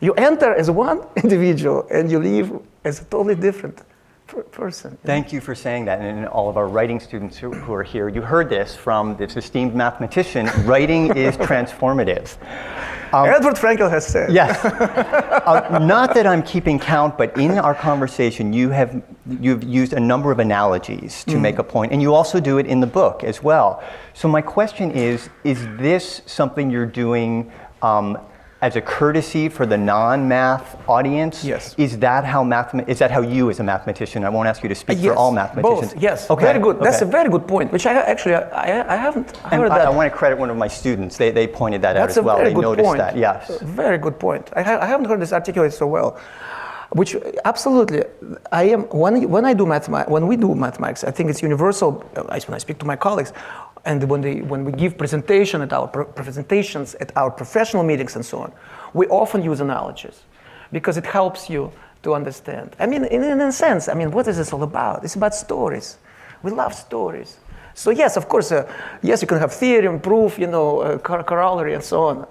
You enter as one individual and you leave as totally different person. Thank you for saying that, and all of our writing students who are here. You heard this from this esteemed mathematician. Writing is transformative. Edward Frenkel has said. Yes. Not that I'm keeping count, but in our conversation, you've used a number of analogies to make a point, and you also do it in the book as well. So my question is this something you're doing as a courtesy for the non-math audience? Yes. Is that how you as a mathematician, I won't ask you to speak for all mathematicians. Both, yes. Okay. Very good. That's okay. a very good point, which I haven't heard that. I want to credit one of my students. They pointed that out as well. That's a very They good noticed point. that, yes. Very good point. I haven't heard this articulated so well. Which absolutely, I am when we do mathematics, I think it's universal. When I speak to my colleagues, and when we give presentations at our professional meetings and so on, we often use analogies because it helps you to understand. I mean, in a sense, what is this all about? It's about stories. We love stories. So yes, of course, yes, you can have theorem, proof, corollary, and so on,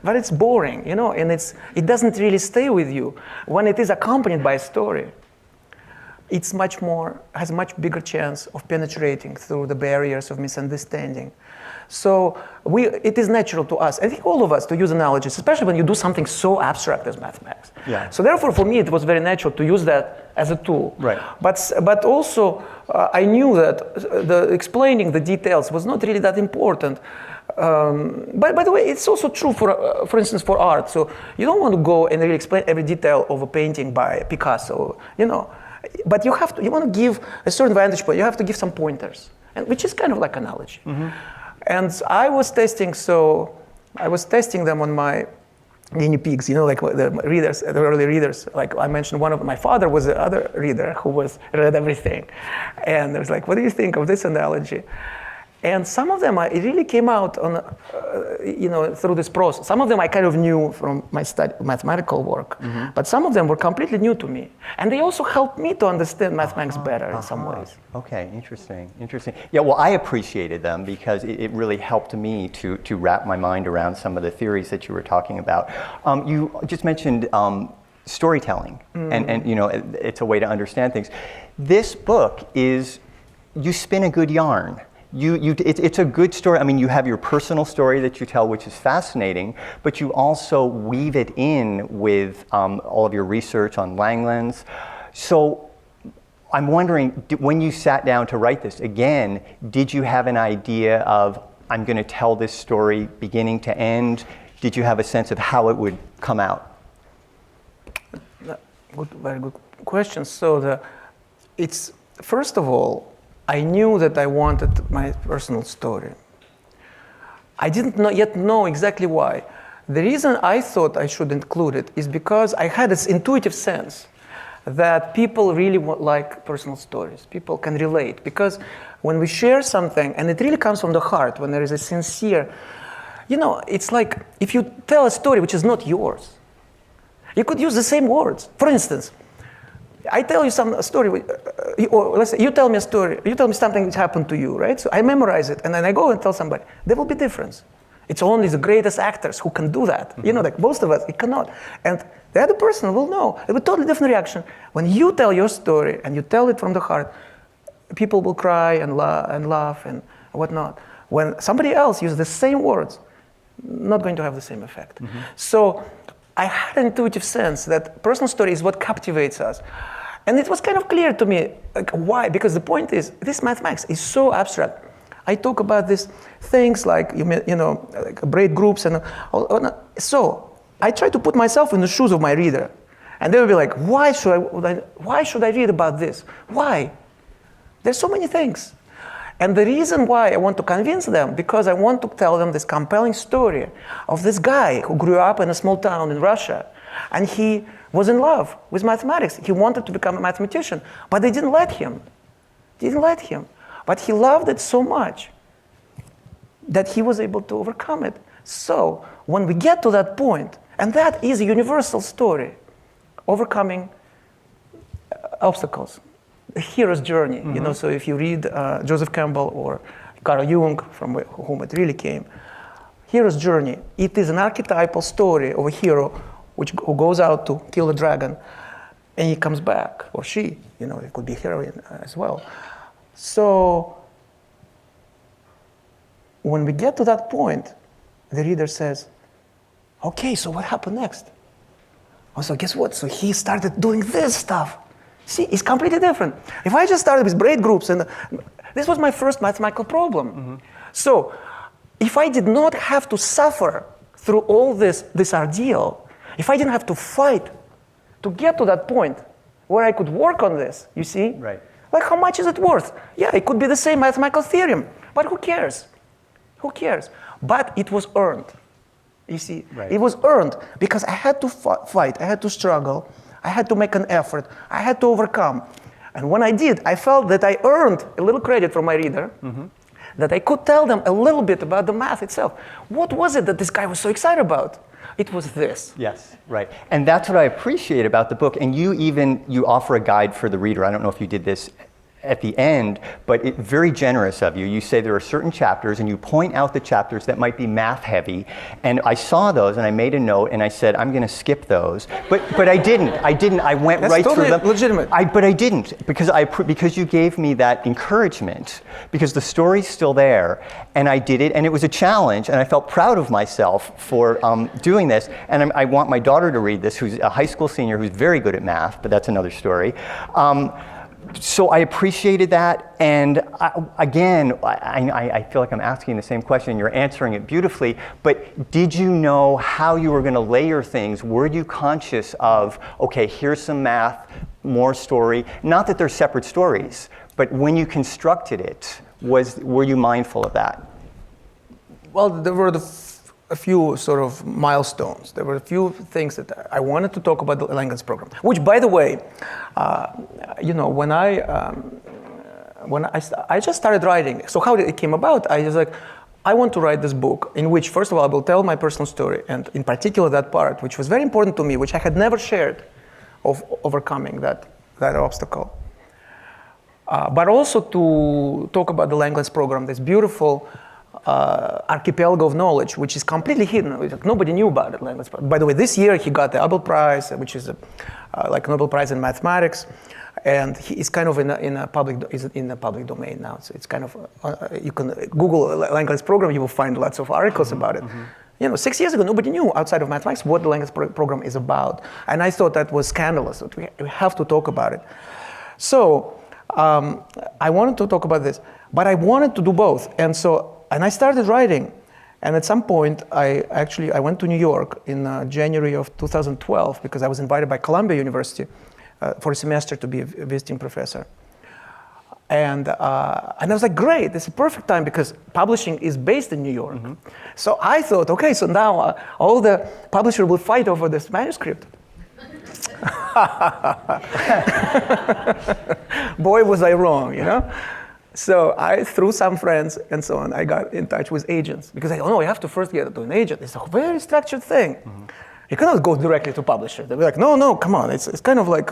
but it's boring, and it doesn't really stay with you when it is accompanied by a story. It's has a much bigger chance of penetrating through the barriers of misunderstanding. So it is natural to us, I think all of us, to use analogies, especially when you do something so abstract as mathematics. Yeah. So therefore, for me, it was very natural to use that as a tool. Right. But also, I knew that explaining the details was not really that important. But by the way, it's also true for instance, for art. So you don't want to go and really explain every detail of a painting by Picasso, But you want to give a certain vantage point. You have to give some pointers, which is kind of like analogy. Mm-hmm. And I was testing them on my guinea pigs, like the readers, the early readers. Like I mentioned, my father was the other reader who read everything. And I was like, what do you think of this analogy? And some of them, it really came out on, through this process. Some of them I kind of knew from my mathematical work, mm-hmm. but some of them were completely new to me. And they also helped me to understand mathematics better in some ways. Okay, interesting. Yeah, well, I appreciated them because it really helped me to wrap my mind around some of the theories that you were talking about. You just mentioned storytelling, and it's a way to understand things. This book is, you spin a good yarn. It's a good story. You have your personal story that you tell, which is fascinating, but you also weave it in with all of your research on Langlands. So I'm wondering, when you sat down to write this, again, did you have an idea of, I'm going to tell this story beginning to end? Did you have a sense of how it would come out? Very good question. So first of all, I knew that I wanted my personal story. I didn't yet know exactly why. The reason I thought I should include it is because I had this intuitive sense that people really like personal stories. People can relate. Because when we share something, and it really comes from the heart, when there is a sincere, it's like if you tell a story which is not yours, you could use the same words. For instance, I tell you some story, or let's say you tell me a story, you tell me something that happened to you, right? So I memorize it, and then I go and tell somebody. There will be difference. It's only the greatest actors who can do that. Mm-hmm. Like most of us, it cannot. And the other person will know. It will be a totally different reaction. When you tell your story, and you tell it from the heart, people will cry and laugh and whatnot. When somebody else uses the same words, not going to have the same effect. Mm-hmm. So I had an intuitive sense that personal story is what captivates us. And it was kind of clear to me, why? Because the point is, this mathematics is so abstract. I talk about these things like, like braid groups and all. So I try to put myself in the shoes of my reader. And they will be like, why should I read about this? Why? There's so many things. And the reason why I want to convince them, because I want to tell them this compelling story of this guy who grew up in a small town in Russia, and he was in love with mathematics. He wanted to become a mathematician, but they didn't let him. But he loved it so much that he was able to overcome it. So when we get to that point, and that is a universal story, overcoming obstacles, the hero's journey. Mm-hmm. So if you read Joseph Campbell or Carl Jung, from whom it really came, hero's journey, it is an archetypal story of a hero who goes out to kill a dragon. and he comes back, or she, it could be heroine as well. So when we get to that point, the reader says, okay, so what happened next? Oh, so guess what? So he started doing this stuff. See, it's completely different. If I just started with braid groups, and this was my first mathematical problem. So if I did not have to suffer through all this ordeal, if I didn't have to fight to get to that point where I could work on this, you see? Right. Like, how much is it worth? Yeah, it could be the same mathematical theorem, but who cares? Who cares? But it was earned. You see, right. It was earned because I had to fight, I had to struggle, I had to make an effort, I had to overcome. And when I did, I felt that I earned a little credit from my reader, that I could tell them a little bit about the math itself. What was it that this guy was so excited about? It was this. Yes, right. And that's what I appreciate about the book. And you offer a guide for the reader. I don't know if you did this at the end, but very generous of you. You say there are certain chapters, and you point out the chapters that might be math heavy. And I saw those, and I made a note, and I said, I'm going to skip those. But I didn't. I went That's right totally through them. legitimate. But I didn't, because you gave me that encouragement, because the story's still there, and I did it, and it was a challenge, and I felt proud of myself for doing this. And I want my daughter to read this, who's a high school senior who's very good at math, but that's another story. So I appreciated that, and I feel like I'm asking the same question, you're answering it beautifully, but did you know how you were going to layer things? Were you conscious of, okay, here's some math, more story, not that they're separate stories, but when you constructed it, were you mindful of that? Well, there were a few sort of milestones. There were a few things that I wanted to talk about the Langlands program, which, by the way, when I just started writing. So how it came about? I was like, I want to write this book in which, first of all, I will tell my personal story, and in particular that part, which was very important to me, which I had never shared, of overcoming that obstacle. But also to talk about the Langlands program, this beautiful archipelago of knowledge, which is completely hidden. Nobody knew about it. By the way, this year he got the Nobel Prize, which is like a Nobel Prize in mathematics, and he is kind of in the public domain now. So it's kind of you can Google Langlands program, you will find lots of articles about it. 6 years ago, nobody knew outside of mathematics what the Langlands program is about, and I thought that was scandalous. That we have to talk about it. So I wanted to talk about this, but I wanted to do both, and I started writing, and at some point, I went to New York in January of 2012 because I was invited by Columbia University for a semester to be a visiting professor. And I was like, great, this is a perfect time because publishing is based in New York. So I thought, okay, so now all the publisher will fight over this manuscript. Boy, was I wrong, So through some friends and so on, I got in touch with agents because I you have to first get to an agent. It's a very structured thing. You cannot go directly to publisher. They'll be like, no, come on. It's kind of like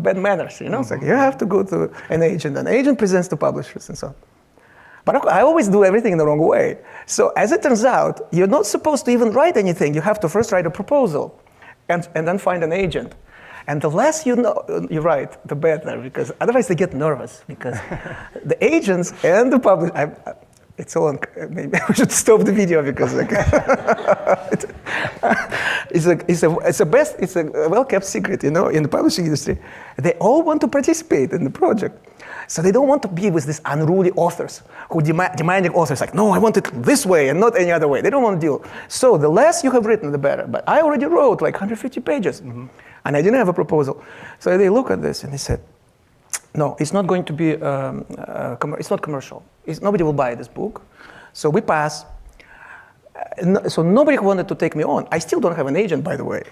bad manners, It's like you have to go to an agent. An agent presents to publishers and so on. But I always do everything in the wrong way. So as it turns out, you're not supposed to even write anything. You have to first write a proposal and then find an agent. And the less you write, the better, because otherwise they get nervous. Because the agents and the publisher, maybe we should stop the video because it's a well-kept secret, in the publishing industry. They all want to participate in the project. So they don't want to be with these unruly authors who demanding authors like, no, I want it this way and not any other way. They don't want to deal. So the less you have written, the better. But I already wrote like 150 pages. And I didn't have a proposal. So they look at this and they said, no, it's not going to be, it's not commercial. Nobody will buy this book. So we pass. So nobody wanted to take me on. I still don't have an agent, by the way.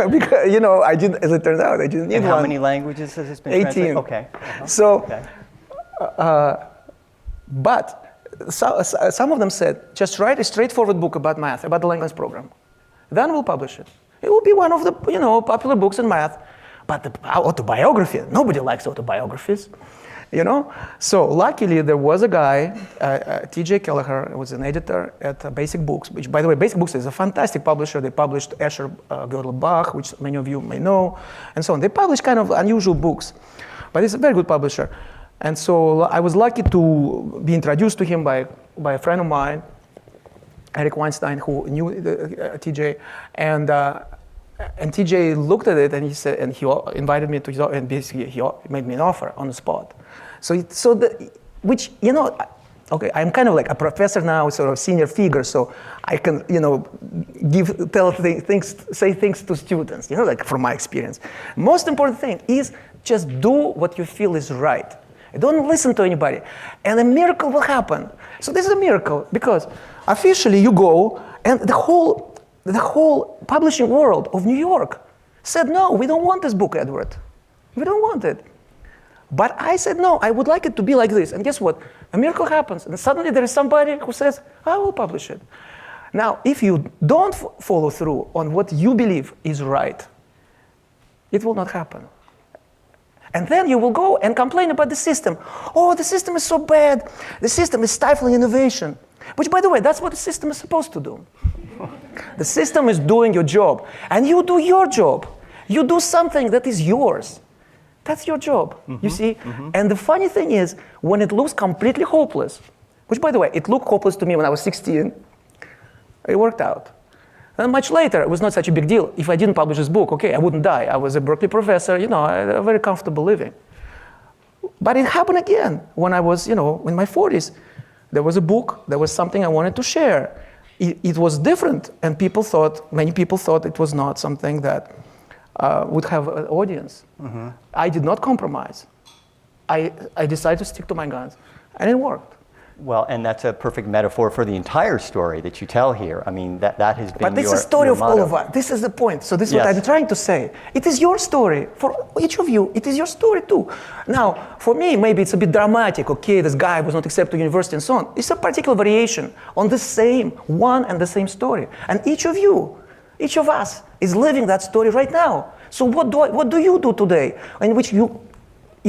Because, I didn't, as it turned out, I didn't need and one. how many languages has this been 18. translated? Okay. So, but some of them said, just write a straightforward book about math, about the Langlands program. Then we'll publish it. It will be one of the, popular books in math. But the autobiography, nobody likes autobiographies. you know? So luckily there was a guy, T.J. Kelleher, was an editor at Basic Books, which, by the way, Basic Books is a fantastic publisher. They published Escher, Gödel, Bach, which many of you may know, and so on. They publish kind of unusual books, but it's a very good publisher. And so I was lucky to be introduced to him by a friend of mine, Eric Weinstein, who knew TJ, and TJ looked at it and he said, and he invited me to his, and basically he made me an offer on the spot. Which, you know, okay, I'm kind of like a professor now, sort of senior figure, so I can, you know, say things to students, you know, like from my experience. Most important thing is just do what you feel is right. Don't listen to anybody, and a miracle will happen. So this is a miracle because officially you go, and the whole publishing world of New York said, no, we don't want this book, Edward. We don't want it. But I said, no, I would like it to be like this. And guess what? A miracle happens, and suddenly there is somebody who says, I will publish it. Now, if you don't follow through on what you believe is right, it will not happen. And then you will go and complain about the system. Oh, the system is so bad. The system is stifling innovation. Which, by the way, that's what the system is supposed to do. The system is doing your job. And you do your job. You do something that is yours. That's your job, you see? And the funny thing is, when it looks completely hopeless, which, by the way, it looked hopeless to me when I was 16, it worked out. And much later, it was not such a big deal. If I didn't publish this book, okay, I wouldn't die. I was a Berkeley professor, you know, a very comfortable living. But it happened again when I was, you know, in my 40s. There was a book, there was something I wanted to share. It was different, and many people thought it was not something that would have an audience. I did not compromise. I decided to stick to my guns, and it worked. Well, and that's a perfect metaphor for the entire story that you tell here. I mean, that has been But this your, is a story your of motto. all of us. This is the point. So this is Yes. what I'm trying to say. It is your story. For each of you, it is your story too. Now, for me, maybe it's a bit dramatic. Okay, this guy was not accepted to university and so on. It's a particular variation on the same one and the same story. And each of you, each of us is living that story right now. So what do you do today in which you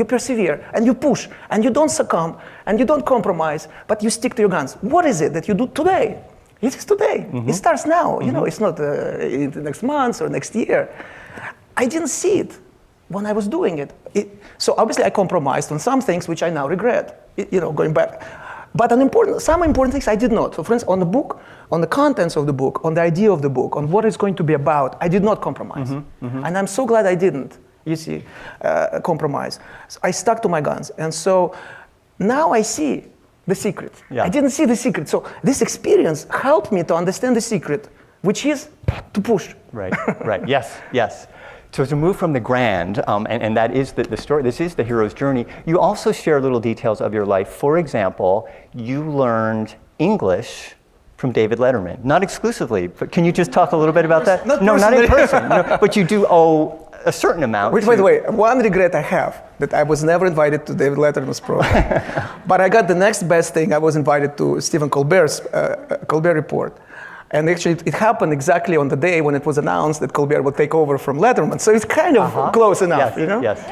persevere and you push and you don't succumb and you don't compromise, but you stick to your guns? What is it that you do today? It is today. It starts now. You know, it's not in the next month or next year. I didn't see it when I was doing it. So obviously I compromised on some things which I now regret, you know, going back. But some important things I did not. So for instance, on the book, on the contents of the book, on the idea of the book, on what it's going to be about, I did not compromise. And I'm so glad I didn't, you see, compromise. So I stuck to my guns. And so now I see the secret. Yeah. I didn't see the secret. So this experience helped me to understand the secret, which is to push. Right, right, yes. So to move from the grand, and that is the story, this is the hero's journey, you also share little details of your life. For example, you learned English from David Letterman. Not exclusively, but can you just talk a little bit about that? Not no, not in personally. person, no, but you do owe a certain amount. Which, by the way, one regret I have, that I was never invited to David Letterman's program. But I got the next best thing. I was invited to Stephen Colbert's Colbert Report. And actually, it happened exactly on the day when it was announced that Colbert would take over from Letterman. So it's kind of close enough, yes, you know? Yes.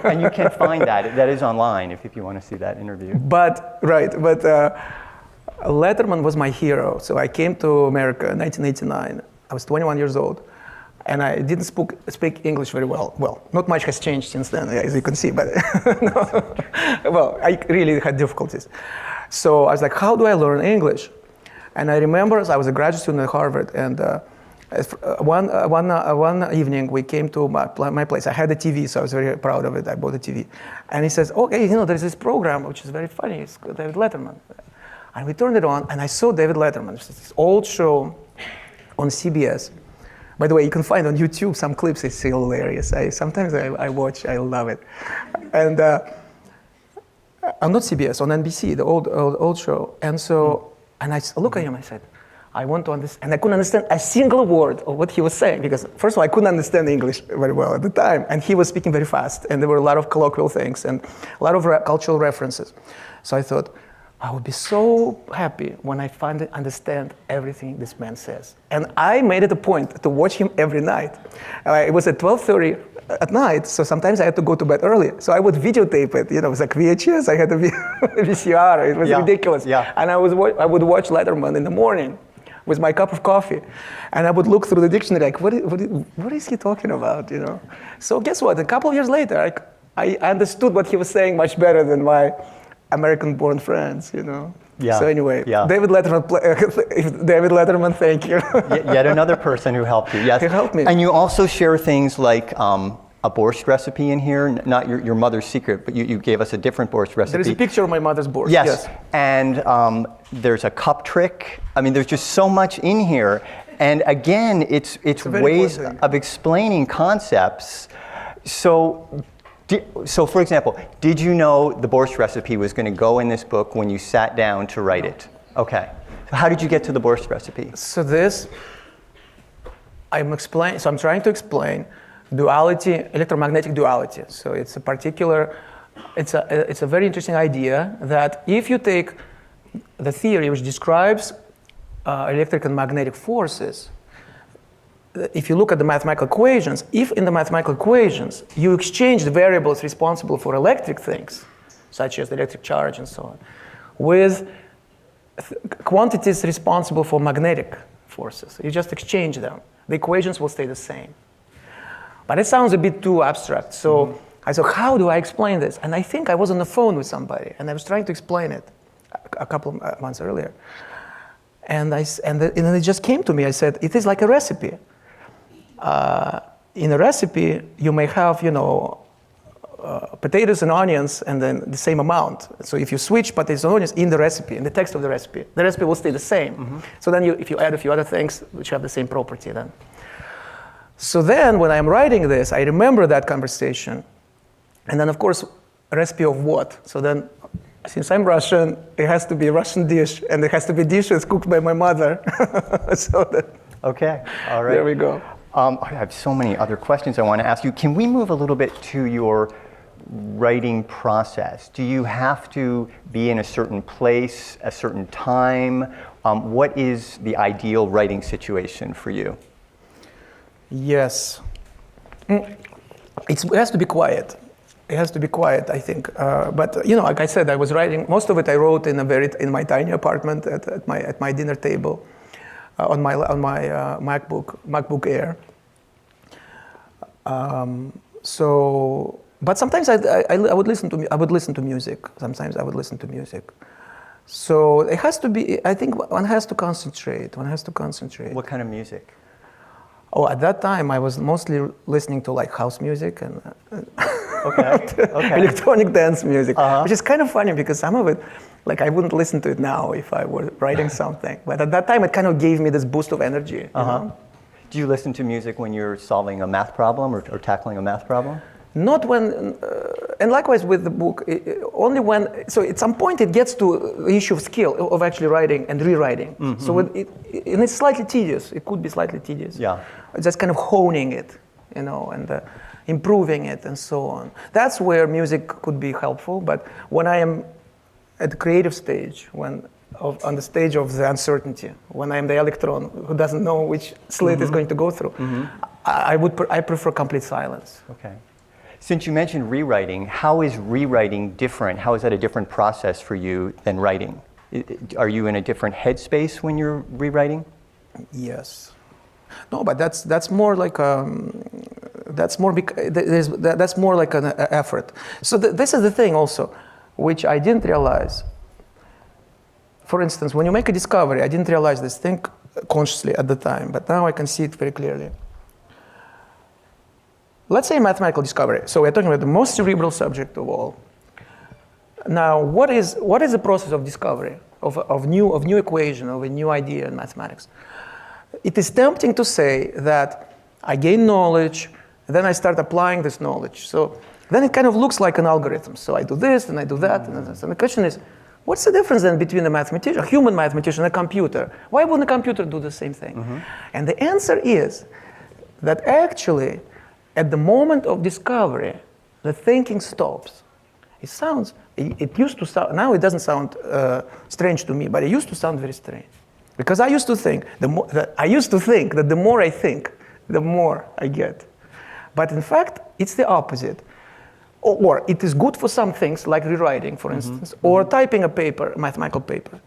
And you can find that. That is online if you want to see that interview. But Letterman was my hero. So I came to America in 1989. I was 21 years old. And I didn't speak English very well. Well, not much has changed since then, as you can see. But no. Well, I really had difficulties. So I was like, how do I learn English? And I remember I was a graduate student at Harvard, and one evening we came to my place. I had a TV, so I was very proud of it. I bought a TV. And he says, okay, you know, there's this program, which is very funny. It's David Letterman. And we turned it on, and I saw David Letterman. It's this old show on CBS. By the way, you can find on YouTube some clips. It's still hilarious. Sometimes I watch. I love it. And I'm not CBS, on NBC, the old show. And so, and I look at him, I said, I want to understand, and I couldn't understand a single word of what he was saying, because first of all, I couldn't understand English very well at the time, and he was speaking very fast, and there were a lot of colloquial things, and a lot of cultural references. So I thought, I would be so happy when I finally understand everything this man says. And I made it a point to watch him every night. It was at 12:30 at night, so sometimes I had to go to bed early. So I would videotape it. It was like VHS. I had a VCR. It was ridiculous. Yeah. And I would watch Letterman in the morning with my cup of coffee, and I would look through the dictionary like, what is he talking about? So guess what? A couple of years later, I understood what he was saying much better than my American-born friends. Yeah. So anyway, Yeah. David Letterman, thank you. Yet another person who helped you. Yes. He helped me. And you also share things like a borscht recipe in here, not your mother's secret, but you gave us a different borscht recipe. There is a picture of my mother's borscht. Yes. And there's a cup trick. I mean, there's just so much in here. And again, it's ways of explaining concepts. So for example, did you know the borscht recipe was going to go in this book when you sat down to write it? Okay. So how did you get to the borscht recipe? So I'm trying to explain duality, electromagnetic duality. So it's a very interesting idea that if you take the theory which describes electric and magnetic forces, if you look at the mathematical equations, if in the mathematical equations you exchange the variables responsible for electric things, such as the electric charge and so on, with quantities responsible for magnetic forces, you just exchange them, the equations will stay the same. But it sounds a bit too abstract, so I thought, how do I explain this? And I think I was on the phone with somebody, and I was trying to explain it a couple of months earlier. And then it just came to me, I said, it is like a recipe. In a recipe, you may have, potatoes and onions and then the same amount. So if you switch potatoes and onions in the recipe, in the text of the recipe will stay the same. So then if you add a few other things which have the same property then. So then when I'm writing this, I remember that conversation. And then of course, a recipe of what? So then, since I'm Russian, it has to be a Russian dish, and it has to be dishes cooked by my mother. Okay, all right. There we go. I have so many other questions I want to ask you. Can we move a little bit to your writing process? Do you have to be in a certain place, a certain time? What is the ideal writing situation for you? Yes. It has to be quiet. It has to be quiet, I think. But like I said, I was writing. Most of it I wrote in my tiny apartment at my dinner table. On my MacBook Air. But sometimes I would listen to music. Sometimes I would listen to music. So it has to be. I think one has to concentrate. What kind of music? Oh, at that time I was mostly listening to like house music and electronic dance music, which is kind of funny because some of it. Like I wouldn't listen to it now if I were writing something, but at that time it kind of gave me this boost of energy. Do you listen to music when you're solving a math problem or tackling a math problem? Not when, and likewise with the book, only when. So at some point it gets to the issue of skill of actually writing and rewriting. So and it's slightly tedious. It could be slightly tedious. Yeah. Just kind of honing it, and improving it and so on. That's where music could be helpful. But when I am at the creative stage, on the stage of the uncertainty, when I'm the electron who doesn't know which slit is going to go through, I prefer complete silence. Okay. Since you mentioned rewriting, how is rewriting different? How is that a different process for you than writing? Are you in a different headspace when you're rewriting? Yes. No, but that's more like that's more like an effort. So this is the thing also, which I didn't realize. For instance, when you make a discovery, I didn't realize this thing consciously at the time, but now I can see it very clearly. Let's say mathematical discovery. So we're talking about the most cerebral subject of all. Now, what is the process of discovery of new equation, of a new idea in mathematics? It is tempting to say that I gain knowledge, and then I start applying this knowledge. So then it kind of looks like an algorithm. So I do this, and I do that, and this. And the question is, what's the difference then between a human mathematician, and a computer? Why wouldn't a computer do the same thing? And the answer is that actually, at the moment of discovery, the thinking stops. It used to sound, now it doesn't sound strange to me, but it used to sound very strange. Because I used to think that the more I think, the more I get. But in fact, it's the opposite. Or it is good for some things, like rewriting, for instance, or typing a paper, a mathematical paper.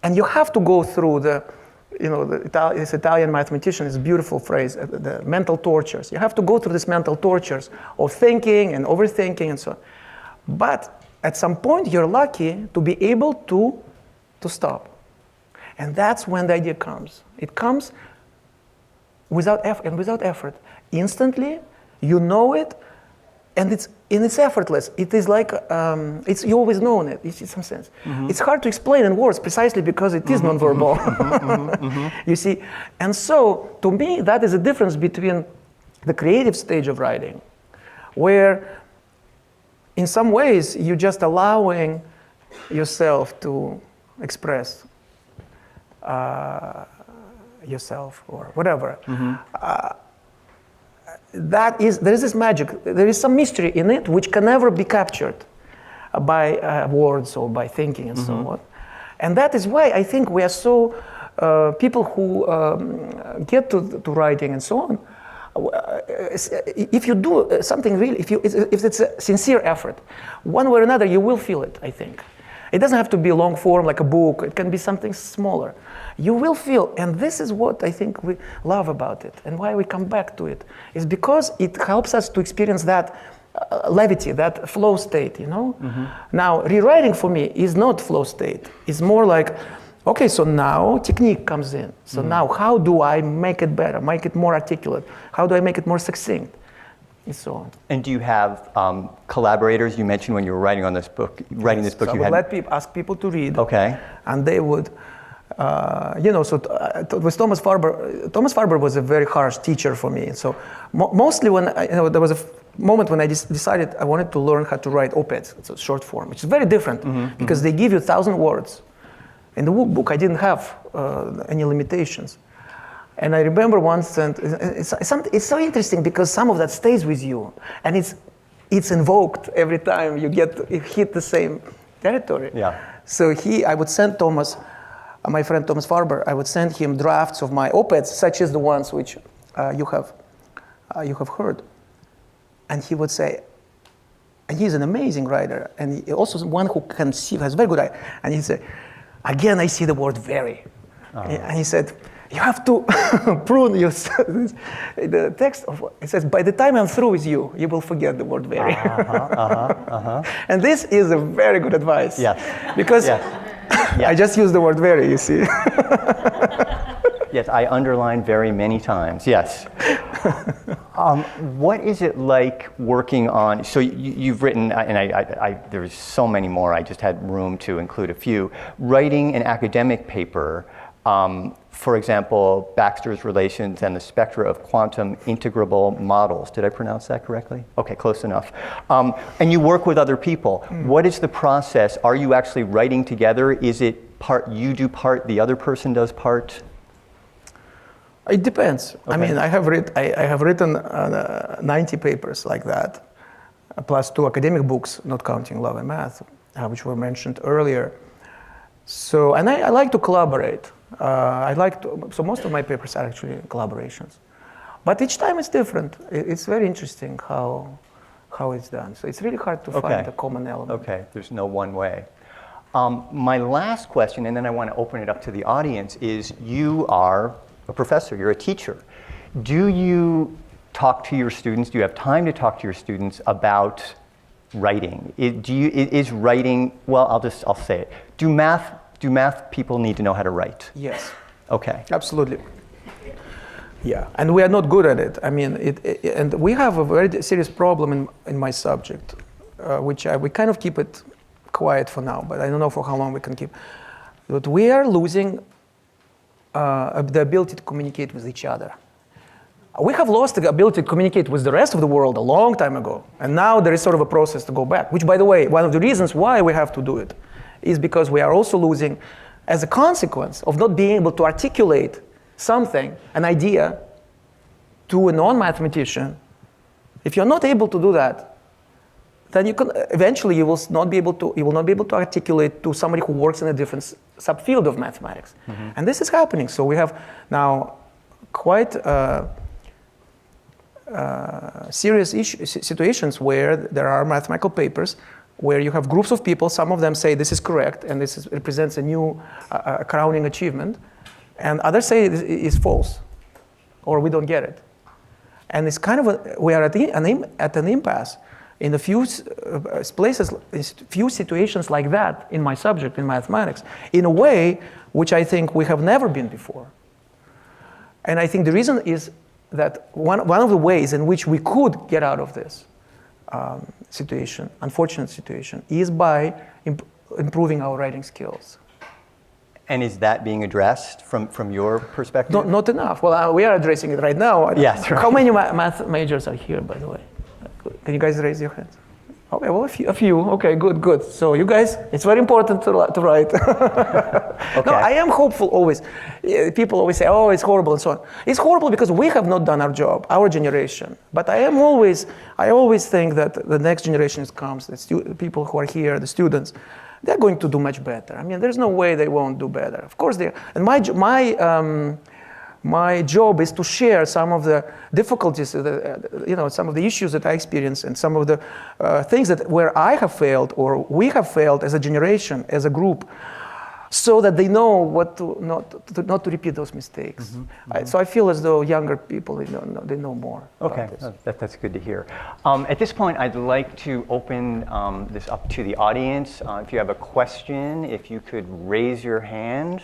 And you have to go through this Italian mathematician, it's a beautiful phrase, the mental tortures. You have to go through these mental tortures of thinking and overthinking and so on. But at some point, you're lucky to be able to stop. And that's when the idea comes. It comes without effort. Instantly, you know it, and it's effortless. It is like, you always known it, in some sense. It's hard to explain in words precisely because it is nonverbal. You see? And so, to me, that is the difference between the creative stage of writing, where in some ways, you're just allowing yourself to express yourself or whatever. There is this magic, there is some mystery in it which can never be captured by words or by thinking and so on. And that is why I think we are so, people who get to writing and so on, if you do something really, if it's a sincere effort, one way or another, you will feel it, I think. It doesn't have to be a long form like a book. It can be something smaller. You will feel, and this is what I think we love about it, and why we come back to it, is because it helps us to experience that levity, that flow state, you know? Now, rewriting for me is not flow state. It's more like, okay, so now technique comes in. So now how do I make it better, make it more articulate? How do I make it more succinct? And so on. And do you have collaborators? You mentioned when you were writing on this book, So I would ask people to read. Okay. And they would, with Thomas Farber was a very harsh teacher for me. So mostly when, there was a moment when I decided I wanted to learn how to write op-eds, it's a short form, which is very different because they give you 1,000 words. In the book, I didn't have any limitations. And I remember once, and it's so interesting because some of that stays with you, and it's invoked every time you hit the same territory. Yeah. So I would send Thomas, my friend Thomas Farber, I would send him drafts of my op-eds, such as the ones which you have heard, and he would say, and he's an amazing writer, and he also one who can see, has very good eye, and he'd say, again, I see the word very. And he said, you have to prune the text of, it says, by the time I'm through with you, you will forget the word very. And this is a very good advice. Yes. Because I just use the word very, you see. Yes, I underline very many times, yes. What is it like working on, so you've written, and there's so many more, I just had room to include a few, writing an academic paper, for example, Baxter's relations and the spectra of quantum integrable models. Did I pronounce that correctly? Okay, close enough. And you work with other people. What is the process? Are you actually writing together? Is it part you do part, the other person does part? It depends. Okay. I mean, I have written 90 papers like that, plus 2 academic books, not counting Love and Math, which were mentioned earlier. So, and I like to collaborate. So most of my papers are actually collaborations. But each time it's different. It's very interesting how it's done. So it's really hard to find a common element. Okay, there's no one way. My last question, and then I want to open it up to the audience, is you are a professor, you're a teacher. Do you talk to your students, do you have time to talk to your students about writing? Is writing, well, I'll say it. Do math people need to know how to write? Yes. Okay. Absolutely. Yeah, and we are not good at it. I mean, and we have a very serious problem in my subject, which we kind of keep it quiet for now, but I don't know for how long we can keep. But we are losing the ability to communicate with each other. We have lost the ability to communicate with the rest of the world a long time ago, and now there is sort of a process to go back, which, by the way, one of the reasons why we have to do it is because we are also losing, as a consequence of not being able to articulate something, an idea, to a non-mathematician. If you're not able to do that, then eventually you will not be able to articulate to somebody who works in a different subfield of mathematics. And this is happening. So we have now quite serious situations where there are mathematical papers where you have groups of people, some of them say this is correct and represents a new crowning achievement, and others say it is false, or we don't get it. And it's kind of, we are at an impasse in a few places, few situations like that in my subject, in mathematics, in a way which I think we have never been before. And I think the reason is that one of the ways in which we could get out of this situation, unfortunate situation, is by improving our writing skills. And is that being addressed from your perspective? Not enough. Well, we are addressing it right now. Yes. Right. How many math majors are here, by the way? Can you guys raise your hands? Okay, well, a few. Okay, good. So you guys, it's very important to write. Okay. No, I am hopeful always. People always say, oh, it's horrible and so on. It's horrible because we have not done our job, our generation. But I always think that the next generation comes, the people who are here, the students, they're going to do much better. I mean, there's no way they won't do better. Of course they are. And my job is to share some of the difficulties, some of the issues that I experience, and some of the things where I have failed or we have failed as a generation, as a group, so that they know what not to repeat those mistakes. Mm-hmm. So I feel as though younger people, they know more. Okay, that's good to hear. At this point, I'd like to open this up to the audience. If you have a question, if you could raise your hand,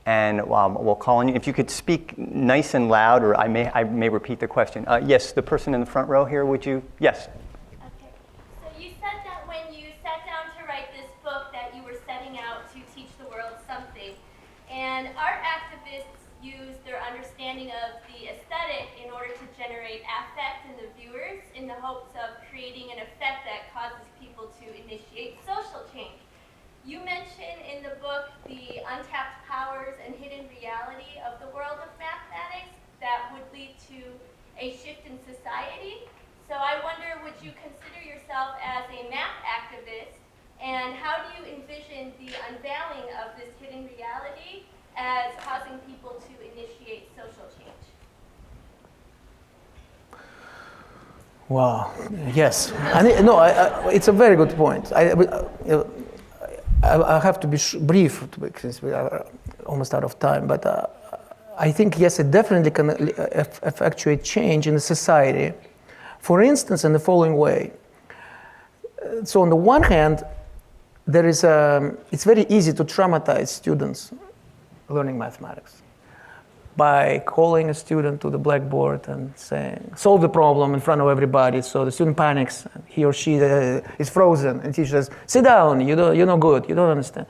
and we'll call on you. If you could speak nice and loud, or I may repeat the question. Yes, the person in the front row here, would you? Yes. Okay. So you said that when you sat down to write this book that you were setting out to teach the world something. And art activists use their understanding of the aesthetic in order to generate affect in the viewers in the hopes of creating an effect that causes people to initiate social change. You mention in the book the untapped powers and hidden reality of the world of mathematics that would lead to a shift in society. So I wonder, would you consider yourself as a math activist, and how do you envision the unveiling of this hidden reality as causing people to initiate social change? Wow, yes. It's a very good point. I have to be brief because we are almost out of time, but I think, yes, it definitely can effectuate change in the society. For instance, in the following way. So on the one hand, it's very easy to traumatize students learning mathematics by calling a student to the blackboard and saying, solve the problem in front of everybody. So the student panics, he or she is frozen, and teacher says, sit down, you're no good, you don't understand.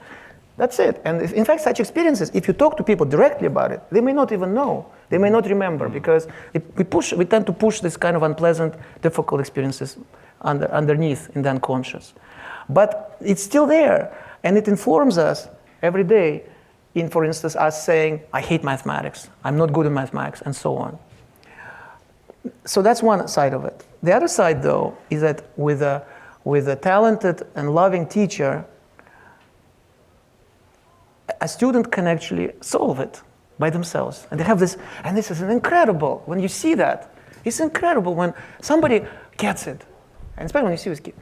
That's it. And in fact, such experiences, if you talk to people directly about it, they may not even know, they may not remember, because we tend to push this kind of unpleasant, difficult experiences underneath in the unconscious. But it's still there, and it informs us every day in, for instance, us saying, I hate mathematics, I'm not good at mathematics, and so on. So that's one side of it. The other side, though, is that with a talented and loving teacher, a student can actually solve it by themselves. And they have this, and this is incredible. When you see that, it's incredible when somebody gets it. And especially when you see this kid.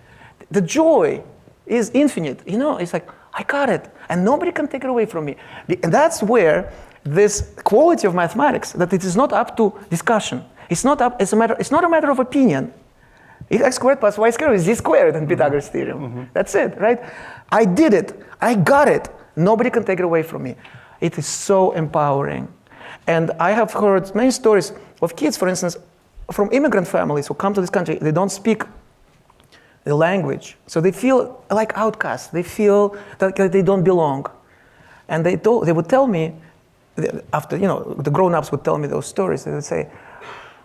The joy is infinite. It's like, I got it, and nobody can take it away from me. And that's where this quality of mathematics, that it is not up to discussion. It's not a matter of opinion. X squared plus y squared is z squared in Pythagoras theorem. Mm-hmm. That's it, right? I did it. I got it. Nobody can take it away from me. It is so empowering. And I have heard many stories of kids, for instance, from immigrant families who come to this country. They don't speak the language, so they feel like outcasts. They feel that they don't belong. And they would tell me, after, the grown-ups would tell me those stories. They would say,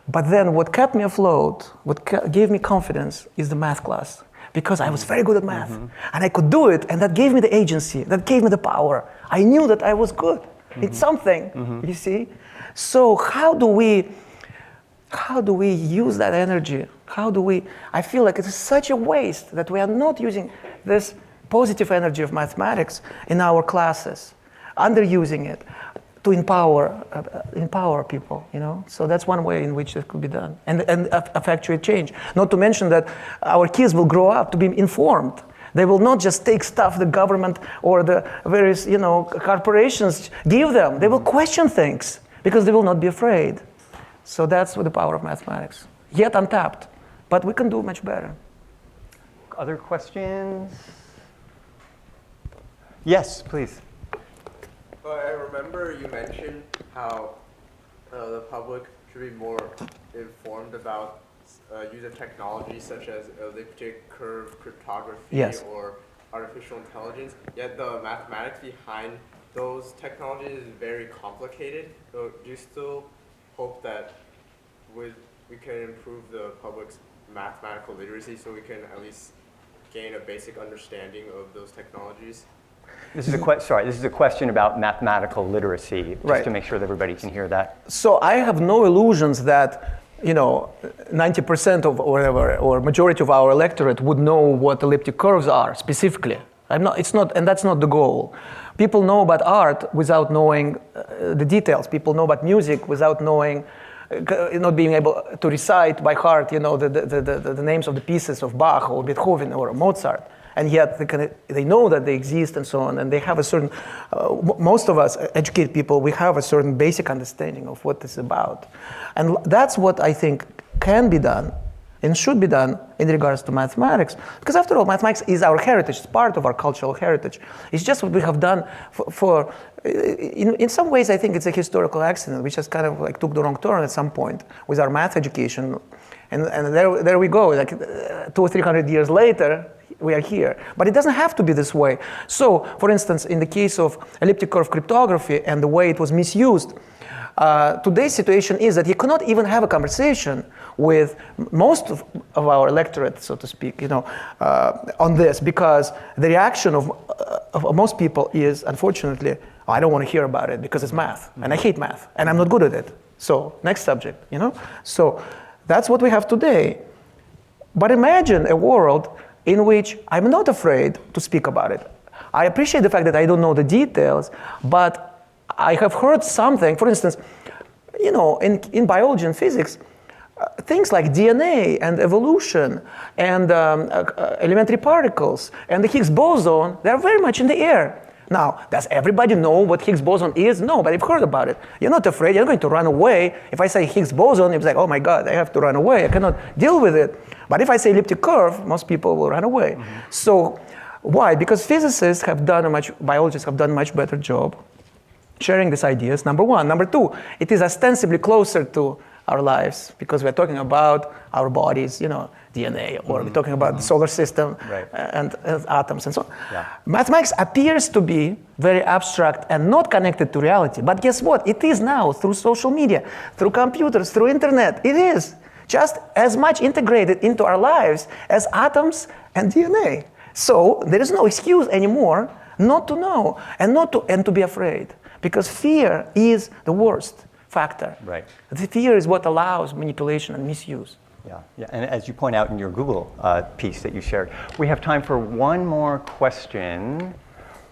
but then what kept me afloat, what gave me confidence is the math class. Because I was very good at math, and I could do it, and that gave me the agency, that gave me the power. I knew that I was good. It's something, you see? So how do we use that energy? I feel like it is such a waste that we are not using this positive energy of mathematics in our classes, underusing it. to empower people, you know. So that's one way in which it could be done, and effectuate change. Not to mention that our kids will grow up to be informed. They will not just take stuff the government or the various, you know, corporations give them. They will question things because they will not be afraid. So that's the power of mathematics. Yet untapped, but we can do much better. Other questions? Yes, please. I remember you mentioned how the public should be more informed about use of technologies such as elliptic curve cryptography Yes. or artificial intelligence, yet the mathematics behind those technologies is very complicated. So do you still hope that we can improve the public's mathematical literacy so we can at least gain a basic understanding of those technologies? This is a question about mathematical literacy, just Right. to make sure that everybody can hear that. So I have no illusions that, you know, 90% of whatever, or majority of our electorate would know what elliptic curves are specifically. It's not, and that's not the goal. People know about art without knowing the details. People know about music without knowing, not being able to recite by heart, you know, the names of the pieces of Bach or Beethoven or Mozart. And yet they know that they exist and so on, and they have a certain, most of us educated people, we have a certain basic understanding of what this is about. And that's what I think can be done and should be done in regards to mathematics. Because after all, mathematics is our heritage, it's part of our cultural heritage. It's just what we have done in some ways I think it's a historical accident. We just kind of like took the wrong turn at some point with our math education. And there we go, like 200 or 300 years later, we are here. But it doesn't have to be this way. So, for instance, in the case of elliptic curve cryptography and the way it was misused, today's situation is that you cannot even have a conversation with most of our electorate, so to speak, you know, on this, because the reaction of most people is, unfortunately, I don't want to hear about it because it's math, and I hate math, and I'm not good at it. So, next subject, you know? So, that's what we have today. But imagine a world in which I'm not afraid to speak about it. I appreciate the fact that I don't know the details, but I have heard something. For instance, you know, in biology and physics, things like DNA and evolution and elementary particles and the Higgs boson, they're very much in the air. Now, does everybody know what Higgs boson is? No, but you've heard about it. You're not afraid. You're not going to run away. If I say Higgs boson, it's like, oh my God, I have to run away. I cannot deal with it. But if I say elliptic curve, most people will run away. Mm-hmm. So why? Because physicists have done biologists have done a much better job sharing these ideas, number one. Number two, it is ostensibly closer to our lives because we're talking about our bodies, you know, DNA, or we're talking about the solar system, right, and atoms and so on. Yeah. Mathematics appears to be very abstract and not connected to reality. But guess what? It is now through social media, through computers, through internet. It is just as much integrated into our lives as atoms and DNA. So there is no excuse anymore not to know and to be afraid, because fear is the worst factor. Right. The fear is what allows manipulation and misuse. Yeah, and as you point out in your Google piece that you shared, we have time for one more question.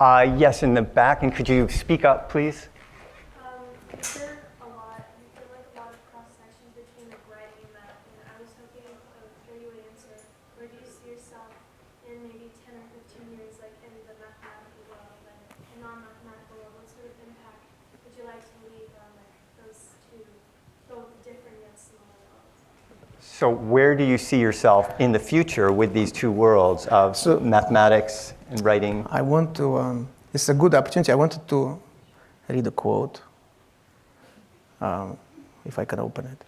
Yes, in the back, and could you speak up, please? Is there like a lot of cross-sections between like writing and math? And I was hoping that you would answer, where do you see yourself in maybe 10 or 15 years, like in the mathematical world and non-mathematical world? What sort of impact would you like to leave on like those two, both different yet similar worlds? So where do you see yourself in the future with these two worlds of mathematics and writing? I want to, it's a good opportunity. I wanted to read a quote, if I can open it.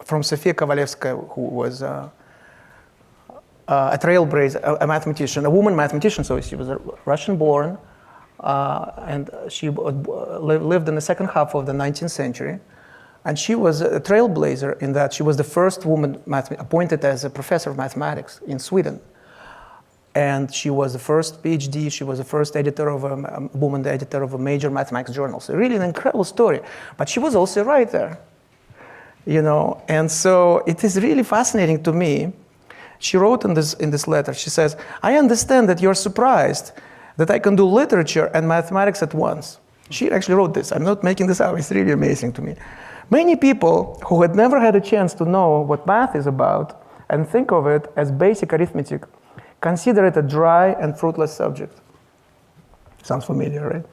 From Sofia Kovalevskaya, who was a trailblazer, a mathematician, a woman mathematician, so she was Russian-born, and she lived in the second half of the 19th century. And she was a trailblazer in that she was the first woman appointed as a professor of mathematics in Sweden. And she was the first PhD, she was the first editor of a woman editor of a major mathematics journal. So really an incredible story. But she was also a writer, you know. And so it is really fascinating to me. She wrote in this letter, she says, I understand that you're surprised that I can do literature and mathematics at once. She actually wrote this. I'm not making this up. It's really amazing to me. Many people who had never had a chance to know what math is about and think of it as basic arithmetic consider it a dry and fruitless subject. Sounds familiar, right?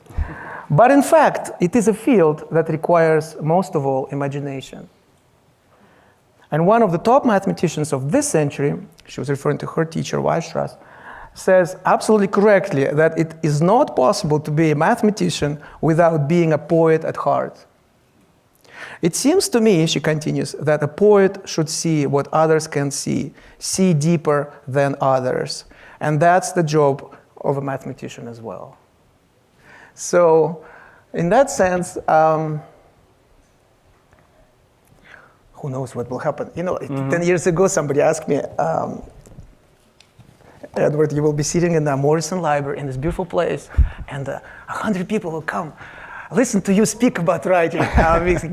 But in fact, it is a field that requires most of all imagination. And one of the top mathematicians of this century, she was referring to her teacher, Weierstrass, says absolutely correctly that it is not possible to be a mathematician without being a poet at heart. It seems to me, she continues, that a poet should see what others can see deeper than others. And that's the job of a mathematician as well. So, in that sense, who knows what will happen? 10 years ago, somebody asked me, Edward, you will be sitting in the Morrison Library in this beautiful place, and 100 people will come. Listen to you speak about writing.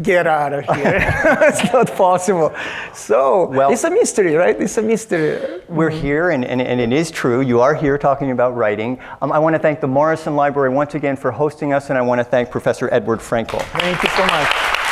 Get out of here. It's not possible. So, it's a mystery, right? It's a mystery. We're here, and it is true. You are here talking about writing. I want to thank the Morrison Library once again for hosting us, and I want to thank Professor Edward Frenkel. Thank you so much.